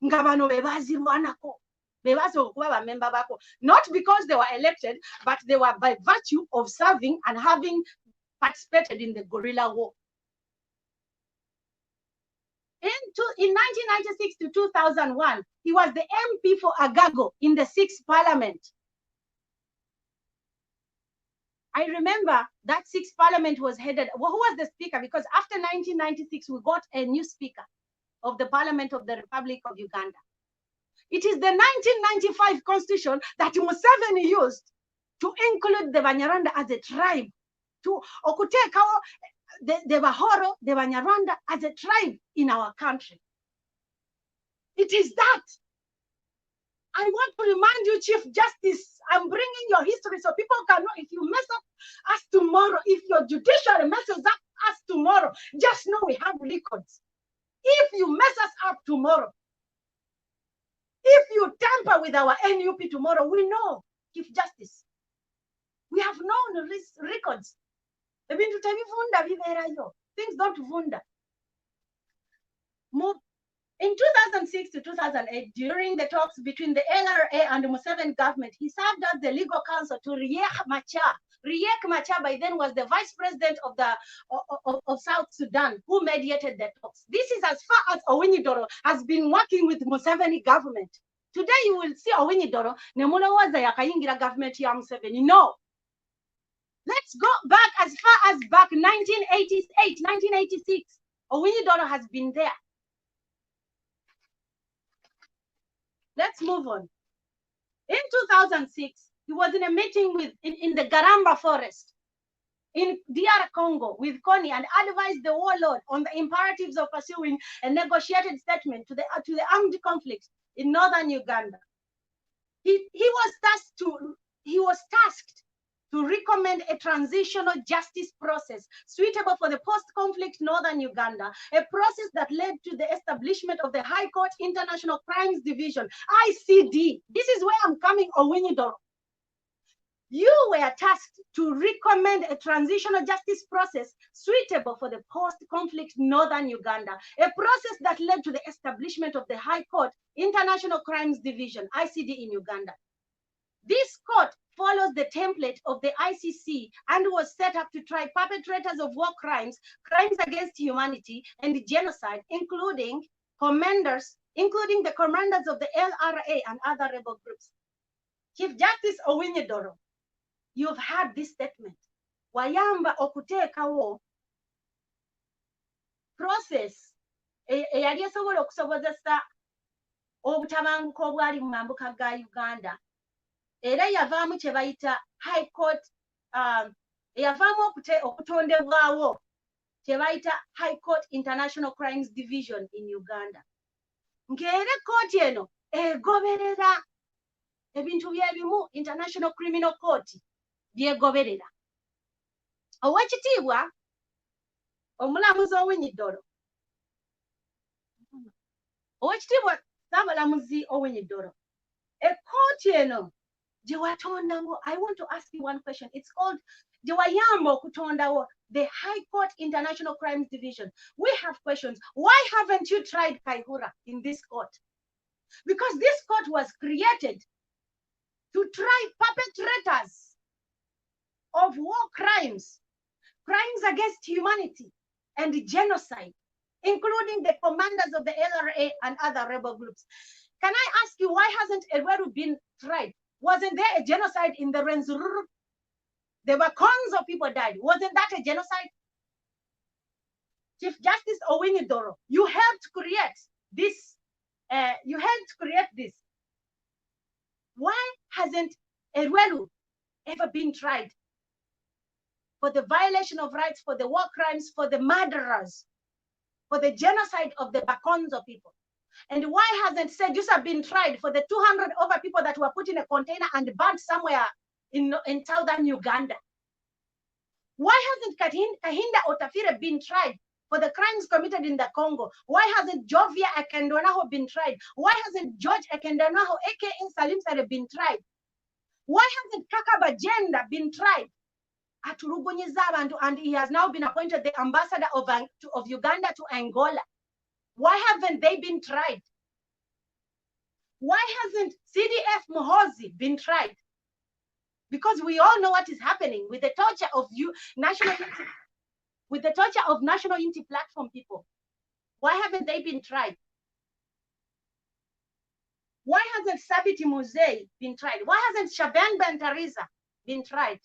nga bano be baazirwanako be baasooka okuba bamemba bako, not because they were elected, but they were by virtue of serving and having participated in the guerrilla war. In 1996 to 2001, he was the MP for Agago in the 6th Parliament. I remember that 6th Parliament was headed, who was the speaker? Because after 1996, we got a new speaker of the Parliament of the Republic of Uganda. It is the 1995 Constitution that Museveni used to include the Banyarwanda as a tribe, to okutekawo the Bahoro, the Banyarwanda as a tribe in our country. It is that. I want to remind you, Chief Justice, I'm bringing your history so people can know. If you mess up us tomorrow, if your judiciary messes up us tomorrow, just know we have records. If you mess us up tomorrow, if you tamper with our NUP tomorrow, we know, Chief Justice. We have known records. Things don't vunda. In 2006 to 2008, during the talks between the LRA and the Museveni government, he served as the legal counsel to Riek Machar. Riek Machar by then was the vice president of South Sudan, who mediated the talks. This is as far as Owinyi Doro has been working with Museveni government. Today you will see Owinyi Doro, Nemulowaza yakayingira government ya Museveni. No. Let's go back as far as back 1988, 1986. Owinyi Doro has been there. Let's move on. In 2006, he was in a meeting in the Garamba forest in DR Congo with Kony and advised the warlord on the imperatives of pursuing a negotiated settlement to the armed conflict in northern Uganda. He was tasked to recommend a transitional justice process suitable for the post-conflict northern Uganda, a process that led to the establishment of the High Court International Crimes Division, ICD. This is where I'm coming, Owinyi Doro. You were tasked to recommend a transitional justice process suitable for the post-conflict northern Uganda, a process that led to the establishment of the High Court International Crimes Division, ICD in Uganda. This court follows the template of the ICC and was set up to try perpetrators of war crimes, crimes against humanity, and genocide, including the commanders of the LRA and other rebel groups. Chief Justice Owiny-Dollo, you've heard this statement. Wayamba okuteekawo process eyali esobola okusobozesa obutabanguko obwali mu mambuka ga Uganda. Era yavaamu kye bayita High Court, yavaamu okutondebwawo kye bayita High Court International Crimes Division in Uganda. Ng'era kooti eno egoberera ebintu byebimu International Criminal Court byegoberera. Oweekitiibwa omulamuzi Owiny-Dollo, Oweekitiibwa Ssaabalamuzi Owiny-Dollo, ekkooti eno gye watondawo, I want to ask you one question. It's called gye wayamba okutondawo, the High Court International Crimes Division. We have questions. Why haven't you tried Kaihura in this court? Because this court was created to try perpetrators of war crimes, crimes against humanity, and genocide, including the commanders of the LRA and other rebel groups. Can I ask you, why hasn't Edweru been tried? Wasn't there a genocide in the Rwenzururu? There were tons of people died. Wasn't that a genocide? Chief Justice Owiny-Dollo, you helped create this. Why hasn't Edweru ever been tried for the violation of rights, for the war crimes, for the murderers, for the genocide of the Bakonzo people? And why hasn't Sejusa been tried for the 200 over people that were put in a container and burnt somewhere in southern Uganda? Why hasn't Kahinda Otafire been tried for the crimes committed in the Congo? Why hasn't Jovia Akendwanaho been tried? Why hasn't George Akendwanaho, aka Salim Saleh, been tried? Why hasn't Kakaba Jenda been tried? And he has now been appointed the ambassador of Uganda to Angola. Why haven't they been tried? Why hasn't CDF Muhoozi been tried? Because we all know what is happening with the torture of National Unity Platform people. Why haven't they been tried? Why hasn't Sabiti Muzei been tried? Why hasn't Shaban Bentariza been tried?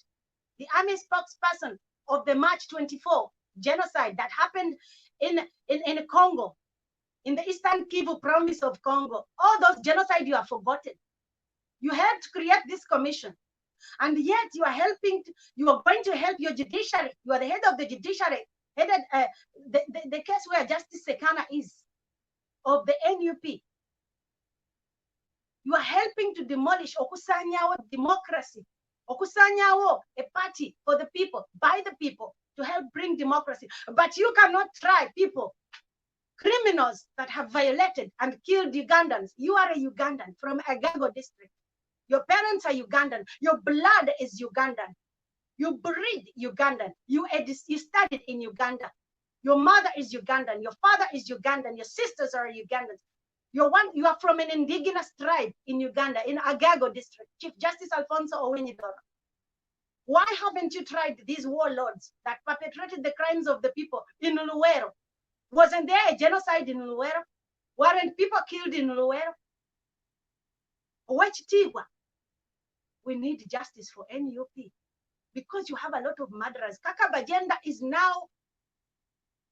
The army spokesperson of the March 24 genocide that happened in Congo, in the Eastern Kivu province of Congo. All those genocide you have forgotten. You helped create this commission. And yet you are going to help your judiciary. You are the head of the judiciary, headed the case where Justice Sekana is, of the NUP. You are helping to demolish Okusanyawo democracy. Okusanyawo, a party for the people, by the people, to help bring democracy. But you cannot try people, criminals that have violated and killed Ugandans. You are a Ugandan from Agago district. Your parents are Ugandan. Your blood is Ugandan. You breed Ugandan. You studied in Uganda. Your mother is Ugandan. Your father is Ugandan. Your sisters are Ugandans. You are from an indigenous tribe in Uganda, in Agago district. Chief Justice Alfonso Owiny-Dollo. Why haven't you tried these warlords that perpetrated the crimes of the people in Luwero? Wasn't there a genocide in Luwero? Weren't people killed in Luwero? Oweekitiibwa, we need justice for NUP because you have a lot of murderers. Kaka Bajenda is now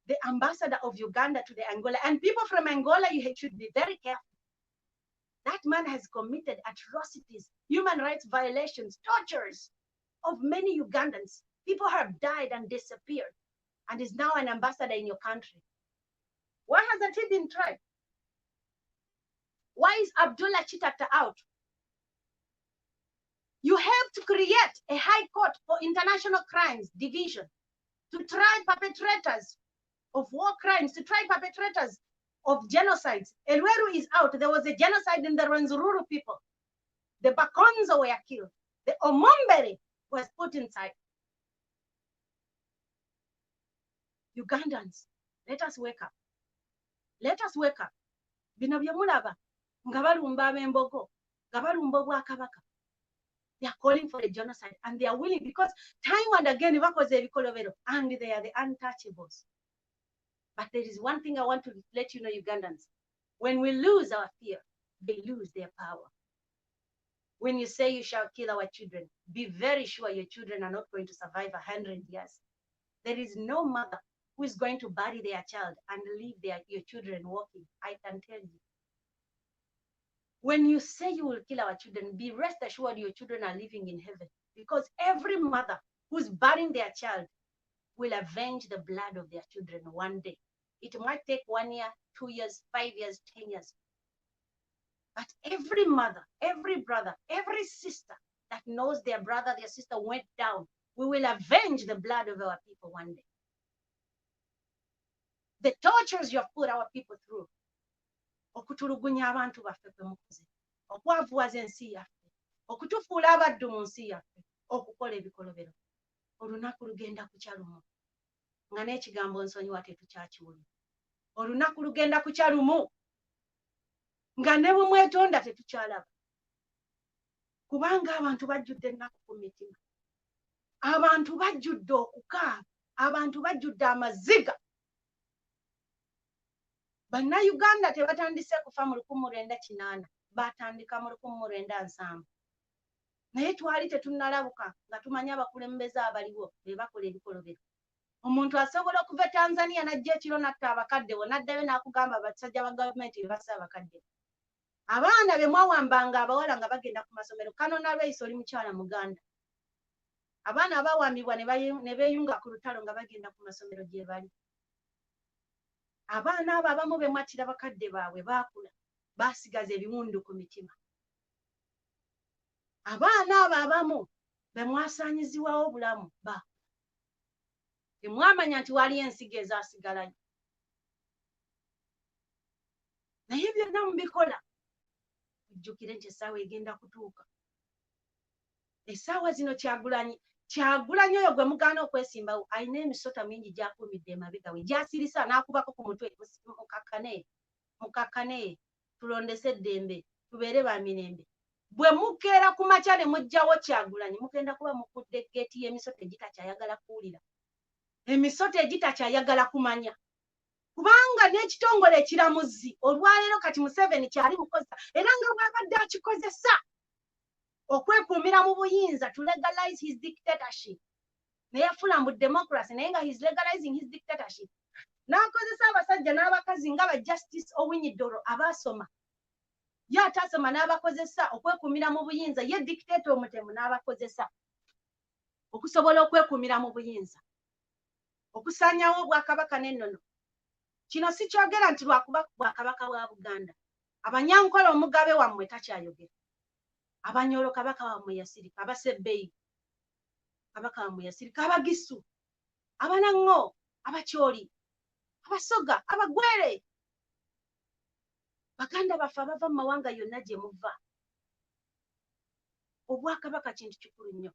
the ambassador of Uganda to the Angola. And people from Angola, you should be very careful. That man has committed atrocities, human rights violations, tortures of many Ugandans. People have died and disappeared and is now an ambassador in your country. Why hasn't he been tried? Why is Abdullah Chitata out? You helped create a high court for international crimes division to try perpetrators of war crimes, to try perpetrators of genocides. Edweru is out. There was a genocide in the Rwenzururu people. The Bakonzo were killed. The Omombere was put inside. Ugandans, let us wake up. Let us wake up. Bino byemulaba nga balumba ab'embogo, nga balumba Obwakabaka. They are calling for a genocide, and they are willing, because time and again, and they are the untouchables. But there is one thing I want to let you know, Ugandans. When we lose our fear, they lose their power. When you say you shall kill our children, be very sure your children are not going to survive 100 years. There is no mother who is going to bury their child and leave your children walking. I can tell you. When you say you will kill our children, be rest assured your children are living in heaven, because every mother who's burying their child will avenge the blood of their children one day. It might take 1 year, 2 years, 5 years, 10 years. But every mother, every brother, every sister that knows their brother, their sister went down, we will avenge the blood of our people one day. The tortures you have put our people through, okutulugunya abantu baffe kwe mukoze, okwavuwaza ensi yaffe, okutufuula abaddu mu nsi yaffe, okukola ebikolobero, olunaku lugenda kukya lumu nga n'ekigambo nsonyiwa tetukyakiwulira. Olunaku lugenda kukya lumu nga ne bwe mwetonda tetukyalaba, kubanga abantu bajjudde ennaku ku mitima, abantu bajjudde okukaaba, abantu bajjudde amaziga. Bannayuganda tebatandise kufa mu 1980, batandika mu 1970. Naye twali tetunnalabuka nga tumanye abakulembeze abaliwo be bakola ebikolobero. Omuntu asobola okuva Tanzania n'ajja ekiro n'atta abakadde bo, n'addayo n'akugamba abasajja ba gavumenti be bassa abakadde. Abaana be mwawambanga abawala nga bagenda ku masomero. Kano Nalweyiso oli mukyala Muganda. Abaana abawambibwa ne beeyunga ku lutalo nga bagenda ku masomero gye bali. Abaana abo abamu be mwattira bakadde baabwe baakula, baasigaza ebiwundu ku mitima. Abaana abo abamu be mwasaanyizibwawo obulamu baakula. Temwamanya nti waliyo ensigo ezaasigalayo. Naye byonna mubikola, ujjukire nti essaawa egenda kutuuka. Essaawa zino Kyagulanyi oyo gwe mugaana okwesimbawo alina emisota mingi gy'akuumidde emabega we, gy'asirisa n'akubako ku mutwe. Mukakkane, tulondese eddembe, tubeere ba mirembe. Bwe mukeera ku makya ne mujjawo Kyagulanyi, mugenda kuba mukudde geeti y'emisota egitakyayagala kuwulira, emisota egitakyayagala kumanya. Kubanga n'ekitongole ekiramuzi olwaleero kati Museveni kyali mukozesa, era nga bw'abadde akikozesa okwekuumira mu buyinza, to legalize his dictatorship. Naye afula mu democracy, naye nga he's legalizing his dictatorship. N'akozesa abasajja n'abakazi nga ba Justice Owinyi-Dollo abaasoma. Ye ataasoma n'abakozesa okwekuumira mu buyinza, ye dictator omutemu n'abakozesa okusobola okwekuumira mu buyinza, okusaanyawo obwakabaka n'ennono. Kino si kyogera nti lwakuba bwakabaka bwa Buganda. Abanyankola omugabe wammwe takyayogera. Abanyolo kabaka wammwe yasirika, Abasebbeyi kabaka wammwe yasirika, Abagisu, Abanang'o, Abakyoli, Abasoga, Abagwere. Baganda baffe abava mu mawanga yonna gye muva. Obwakabaka kintu kikulu nnyo.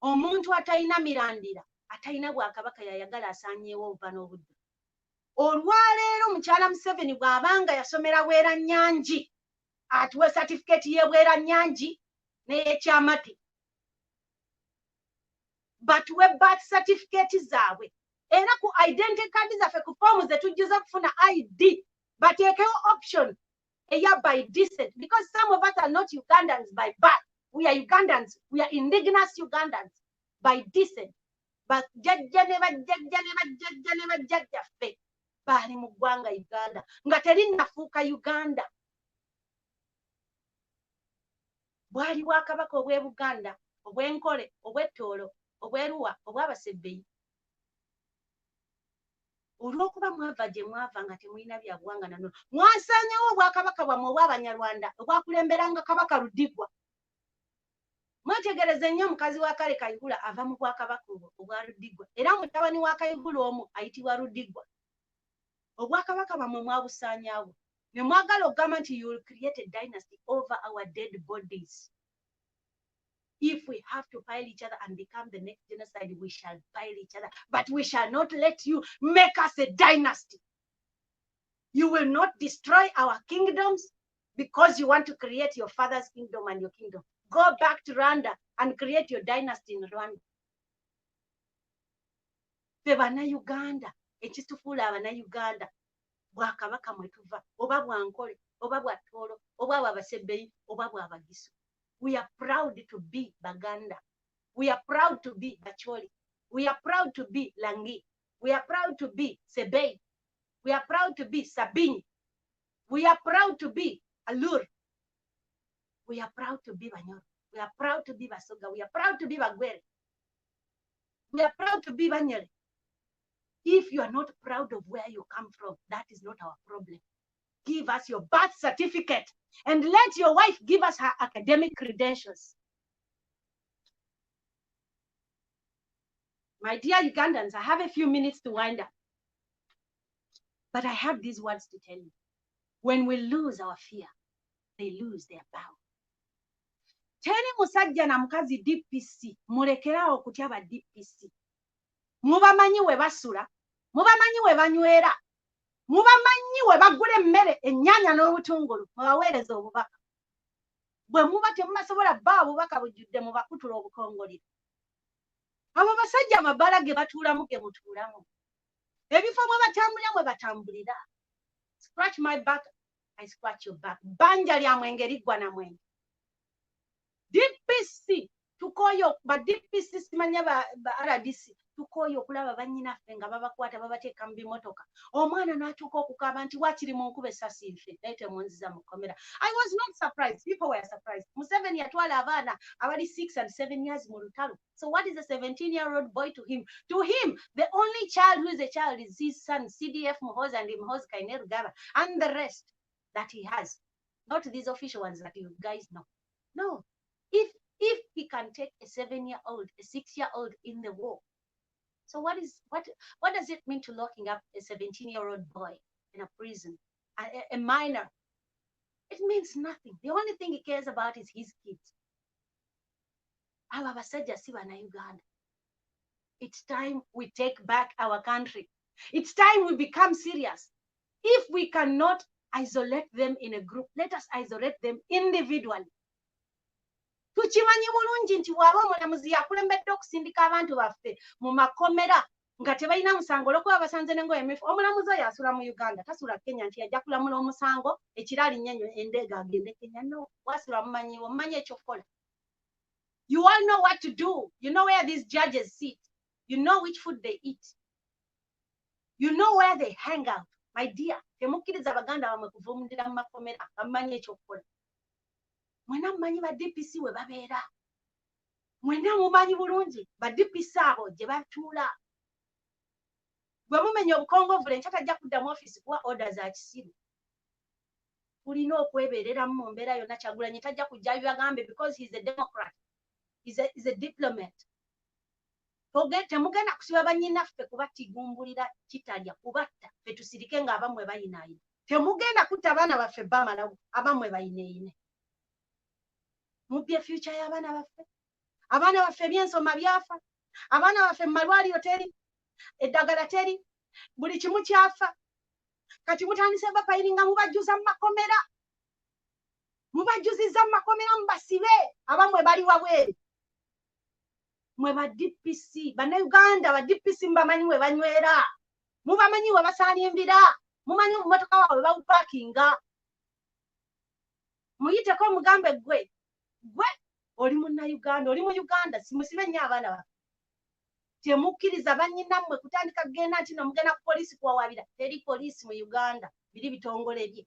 Omuntu atalina mirandira, atalina bwakabaka yayagala asaanyeewo obuva n'obudde. Olwaleero mukyala Museveni bw'abanga yasomera Bweranyangi, atuwe certificate ye Bweranyangi n'ekyamate, batuwe birth certificate zaabwe, era ku identity card zaffe ku forms zetujjuza kufuna ID bateekewo option eya by descent, because some of us are not Ugandans by birth. We are Ugandans, we are indigenous Ugandans by descent. Bajjajja ne bajjajjaffe baali mu ggwanga Uganda nga terinnafuuka Uganda. Bwali bwakabaka obw'e Buganda, obw'Enkole, obw'Ettoolo, obw'Eruwa, obw'Abasebbeyi. Olw'okuba mwava gye mwava nga temulina bya buwanga na nnono, mwasaanyawo obwakabaka bwammwe obw'Abanyarwanda obwakulemberanga Kabaka Ludigwa. Mwetegereze nnyo mukazi wa Kale Kayihura ava mu bwakabaka obwa Ludigwa, era mutabani wa Kayihura omu ayitibwa Ludigwa. Obwakabaka bwammwe mwabusaanyaawo. Ne mwagala okugamba nti you will create a dynasty over our dead bodies. If we have to pile each other and become the next genocide, we shall pile each other. But we shall not let you make us a dynasty. You will not destroy our kingdoms because you want to create your father's kingdom and your kingdom. Go back to Rwanda and create your dynasty in Rwanda. Fe bannayuganda ekitufuula abannayuganda bwakabaka mwe tuva oba bwankole oba bwa Tooro oba bw'Abasebbeyi oba bw'Abagisu. We are proud to be Baganda. We are proud to be Bacholi. We are proud to be Langi. We are proud to be Sebei. We are proud to be Sabini. We are proud to be Alur. We are proud to be Banyoro. We are proud to be Basoga. We are proud to be Bagwere. We are proud to be Banyere. If you are not proud of where you come from, that is not our problem. Give us your birth certificate and let your wife give us her academic credentials. My dear Ugandans, I have a few minutes to wind up. But I have these words to tell you. When we lose our fear, they lose their power. Teni musajja na mukazi DPC, mulekerawo okutya ba DPC. Mubamanyi we basula, mubamanyi we banywera, mubamanyi we bagula emmere, ennyaanya n'obutungulu, mubaweereza obubaka. Bwe muba temubasobola bba obubaka bujjudde mubakutula obukongoliro. Abo basajja amabala ge batuulamu ge mutuulamu. Ebifo mwe batambulira mwe batambulira. Scratch my back, I scratch your back. Banja lya mwenge liggwa na mwenge. DPC tukoyo ba DPC simanya ba RDC tukoyo okulaba bannyinaffe nga babakwata babateeka mu bimotoka. Omwana n'atuuka okukaaba nti wakiri mu nkube essasi nfe naye temunziza mu kkomera. I was not surprised. People were surprised. Museveni yatwala abaana abali 6 and 7 years mu lutalo. So what is a 17-year-old boy to him? To him, the only child who is a child is his son, CDF Muhoozi and Muhoozi Kainerugaba, and the rest that he has. Not these official ones that you guys know. No. If he can take a 7-year-old, a 6-year-old in the war, so what does it mean to locking up a 17-year-old boy in a prison, a minor? It means nothing. The only thing he cares about is his kids. Aba basajja si bannayuganda. It's time we take back our country. It's time we become serious. If we cannot isolate them in a group, let us isolate them individually. Tukimanyi bulungi nti bw'aba omulamuzi yakulembedde okusindika abantu baffe mu makomera nga tebalina musango olw'okuba basanze n'engoye emifu. Omulamuzi oyo asula mu Uganda, tasula Kenya nti yajja kulamula omusango ekiraali nnyo endeega agende Kenya. No, wasula mumanyiwo, mumanyi ekyokukola. You all know what to do. You know where these judges sit. You know which food they eat. You know where they hang out. My dear, temukkiriza baganda bamwe kuvumulira mu makomera nga mumanyi ekyokukola. Mwena mumanyi ba DPC we babeera. Mwena mumanyi bulungi ba DPC abo gye batuula. Bwe mumenya obukongovule nkyata ajja kudda mu office kuwa orders za kisiru. Tulina okwebeereramu mu mbeera yonna. Kyagulanyi tajja kujja bibagambe because he's a Democrat. He's a diplomat. Temugenda kusiba bannyinaffe kubatigumbulira kitalya kubatta ffe tusirike ng'abamwe bayinaayina. Temugenda kutta abaana baffe bamalawo abamwe bayineeyine. Mubbye future y'abaana baffe. Abaana baffe ebyensoma byafa. Abaana baffe mu malwaliro teri. Eddagala teri. Buli kimu kyafa. Kati mutandise bapayiringa mubajjuza mu makomera. Mubajjuziza mu makomera mubasibe. Abamwe bali wabweru. Mwe ba DPC, bannayuganda ba DPC mubamanyi we banywera. Mubamanyi we basaalimvira. Mumanyi mu mmotoka waabwe bawupakinga. Muyiteko mugambe gwe oli munnayuganda, oli mu Uganda, simusibe nnyo abaana baffe. Temukkiriza bannyinammwe kutandika kugenda nti no mugenda ku poliisi kuwawabira. Teri poliisi mu Uganda, biri bitongole bye.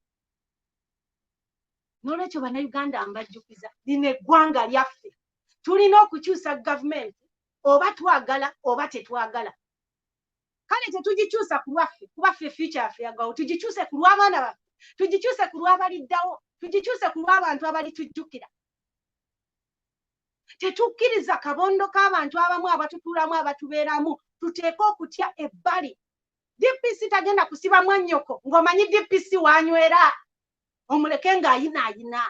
N'olwekyo bannayuganda mbajjukiza, lino eggwanga lyaffe. Tulina okukyusa gavumenti oba twagala oba tetwagala. Kale tetugikyusa ku lwaffe, kuba ffe future yaffe yagawo. Tugikyuse ku lw'abaana baffe, tugikyuse ku lw'abaliddawo, tugikyuse ku lw'abantu abali tujjukira. Tetukkiriza kabondo k'abantu abamu abatutuulamu abatubeeramu. Tuteeke okutya ebbali. DPC tagenda kusiba mwannyoko ng'omanyi DPC wanywera. Omuleke ng'ayinaayina.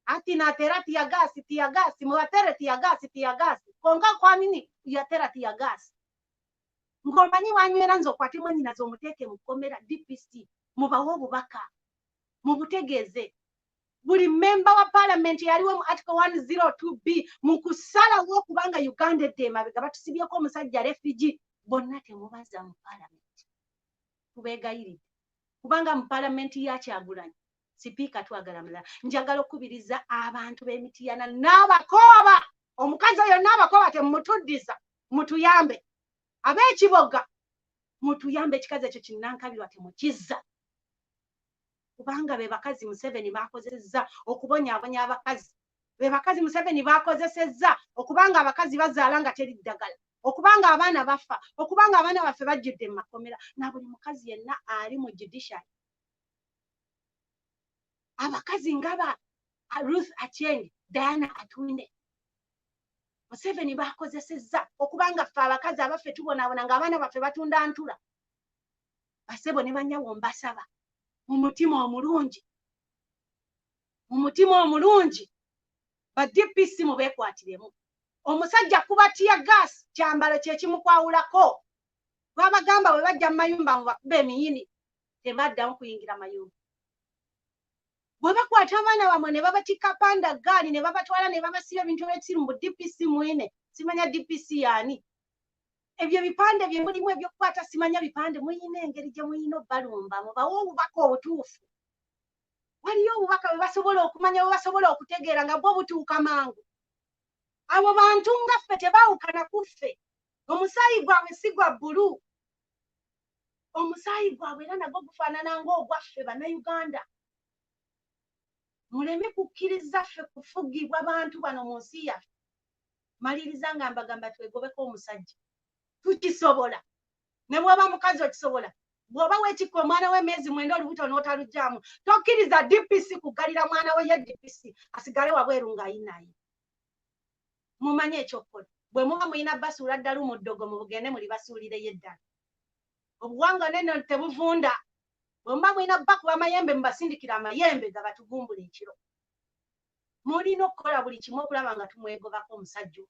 Ati natera tiyagasi, muwatere tiyagasi. Konga kwa nini yatera tiyagasi? Ngomanyi wanywera nzokwate mwennyina z'omuteeke mu kkomera. DPC mubawe obubaka. Mubutegeeze. buli member wa parliament yaliwo mu article 102B mu kusalawo kubanga Uganda edde emabega batusibyeko omusajja refugee bonna temubaza mu parliament tubeegayiridde kubanga mu parliament ya Kyagulanyi sipiika twagala mulala njagala okubiriza abantu b'Emityana n'abakooba omukazi oyo n'abakooba temumutuddiza mutuyambe ab'ekiboga mutuyambe ekikazi ekyo kinnankabirwa temukizza kubanga be bakazi Museveni bakozesezza okubonyaabonya abakazi be bakazi Museveni bakozesezza okubanga abakazi bazaala nga teri ddagala okubanga abaana bafa okubanga abaana baffe bajjudde mu makomera na buli mukazi yenna ali mu judiciary abakazi ngaba Ruth Aceng Diana Atwine Museveni bakozesezza okubanga ffe abakazi abaffe tubonaabona ng'abaana baffe batunda ntula basebo ne banyawo mbasaba mu mutima omulungi ba DPC mubeekwatiremu omusajja kubatiya gas kyambalo kye kimukwawulako babagamba bwe bajja mu mayumba mu bakuba emiyini tebaddamu kuyingira mayumba bwe bakwata abaana bamwe ne babatikka panda gaali ne babatwala ne babasiba ebintu eby'ekiru mu DPC mwine simanya DPC yaani ebyo bipande bye mulimu ebyokukwata simanya bipande muyina engeri gye muyina obbalumba mubawe obubaka obutuufu waliyo obubaka bwe basobola okumanya bwe basobola okutegeera nga bwo butuuka mangu abo bantu nga ffe tebaawukana ku ffe omusaayi gwabwe si gwa bbulu omusaayi gwabwe era nagwo gufaanana ng'ogwaffe bannayuganda muleme kukkiriza ffe kufugibwa bantu bano mu nsi yaffe maliriza nga mbagamba twegobeko omusajja tukisobola ne bw'oba mukazi okisobola bw'oba weekikka omwana w'emyezi 9 olubuto n'otalugyamu tokkiriza DPC kugalira mwana we ye DPC asigale wabweru ng'ayinaye mumanye ekyokukola bwe muba muyina basuula ddala omuddogo mu bugende muli basuulireyo eddala obuwanga neno tebuvunda bwe muba muyina bakuba amayembe mubasindikira amayembe gabatugumbula ekiro mulina okukola buli kimu okulaba nga tumwegobako omusajja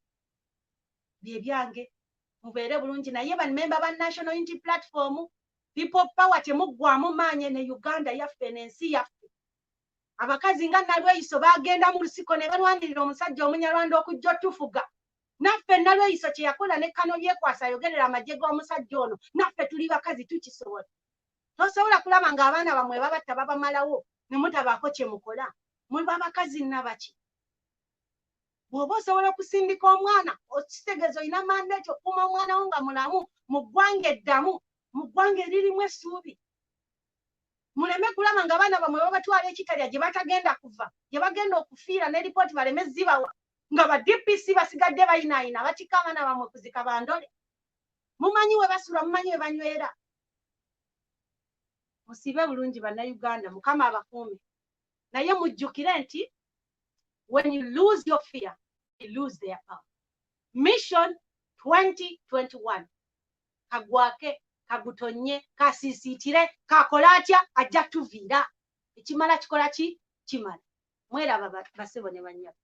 bye byange mubeere bulungi naye bamemba ba National Unity Platform people power temuggwamu maanyi ne Uganda yaffe n'ensi yaffe abakazi nga Nalweyiso bagenda mu lusiko ne balwanirira omusajja omunyarwanda okujja otufuga naffe Nalweyiso kye yakola ne Kano byekwasa ayogerera amagye g'omusajja ono naffe tuli bakazi tukisobola tosobola kulaba ng'abaana bamwe babatta babamalawo ne mutabaako kye mukola muba bakazi nabaki bw'oba osobola okusindika omwana okitegeeza olina mandate okuuma omwana wo nga mulamu mu ggwanga eddamu mu ggwanga eririmu essuubi muleme kulaba ng'abaana bamwe babatwala ekitalya gye batagenda kuva gye bagenda okufiira ne lipooti baleme zibawa nga ba DPC basigadde bayinaayina batika abaana bamwe kuzika bandole mumanyi we basula mumanyi we banywera musibe bulungi bannayuganda mukama abakuume naye mujjukire nti when you lose your fear, you lose their power. Mission 2021. Kagwake, kagutonye, kasisitire, kakolatya, ajja tuviira. Ekimala kikola ki? Kimala. Mwera basebo ne banyabo.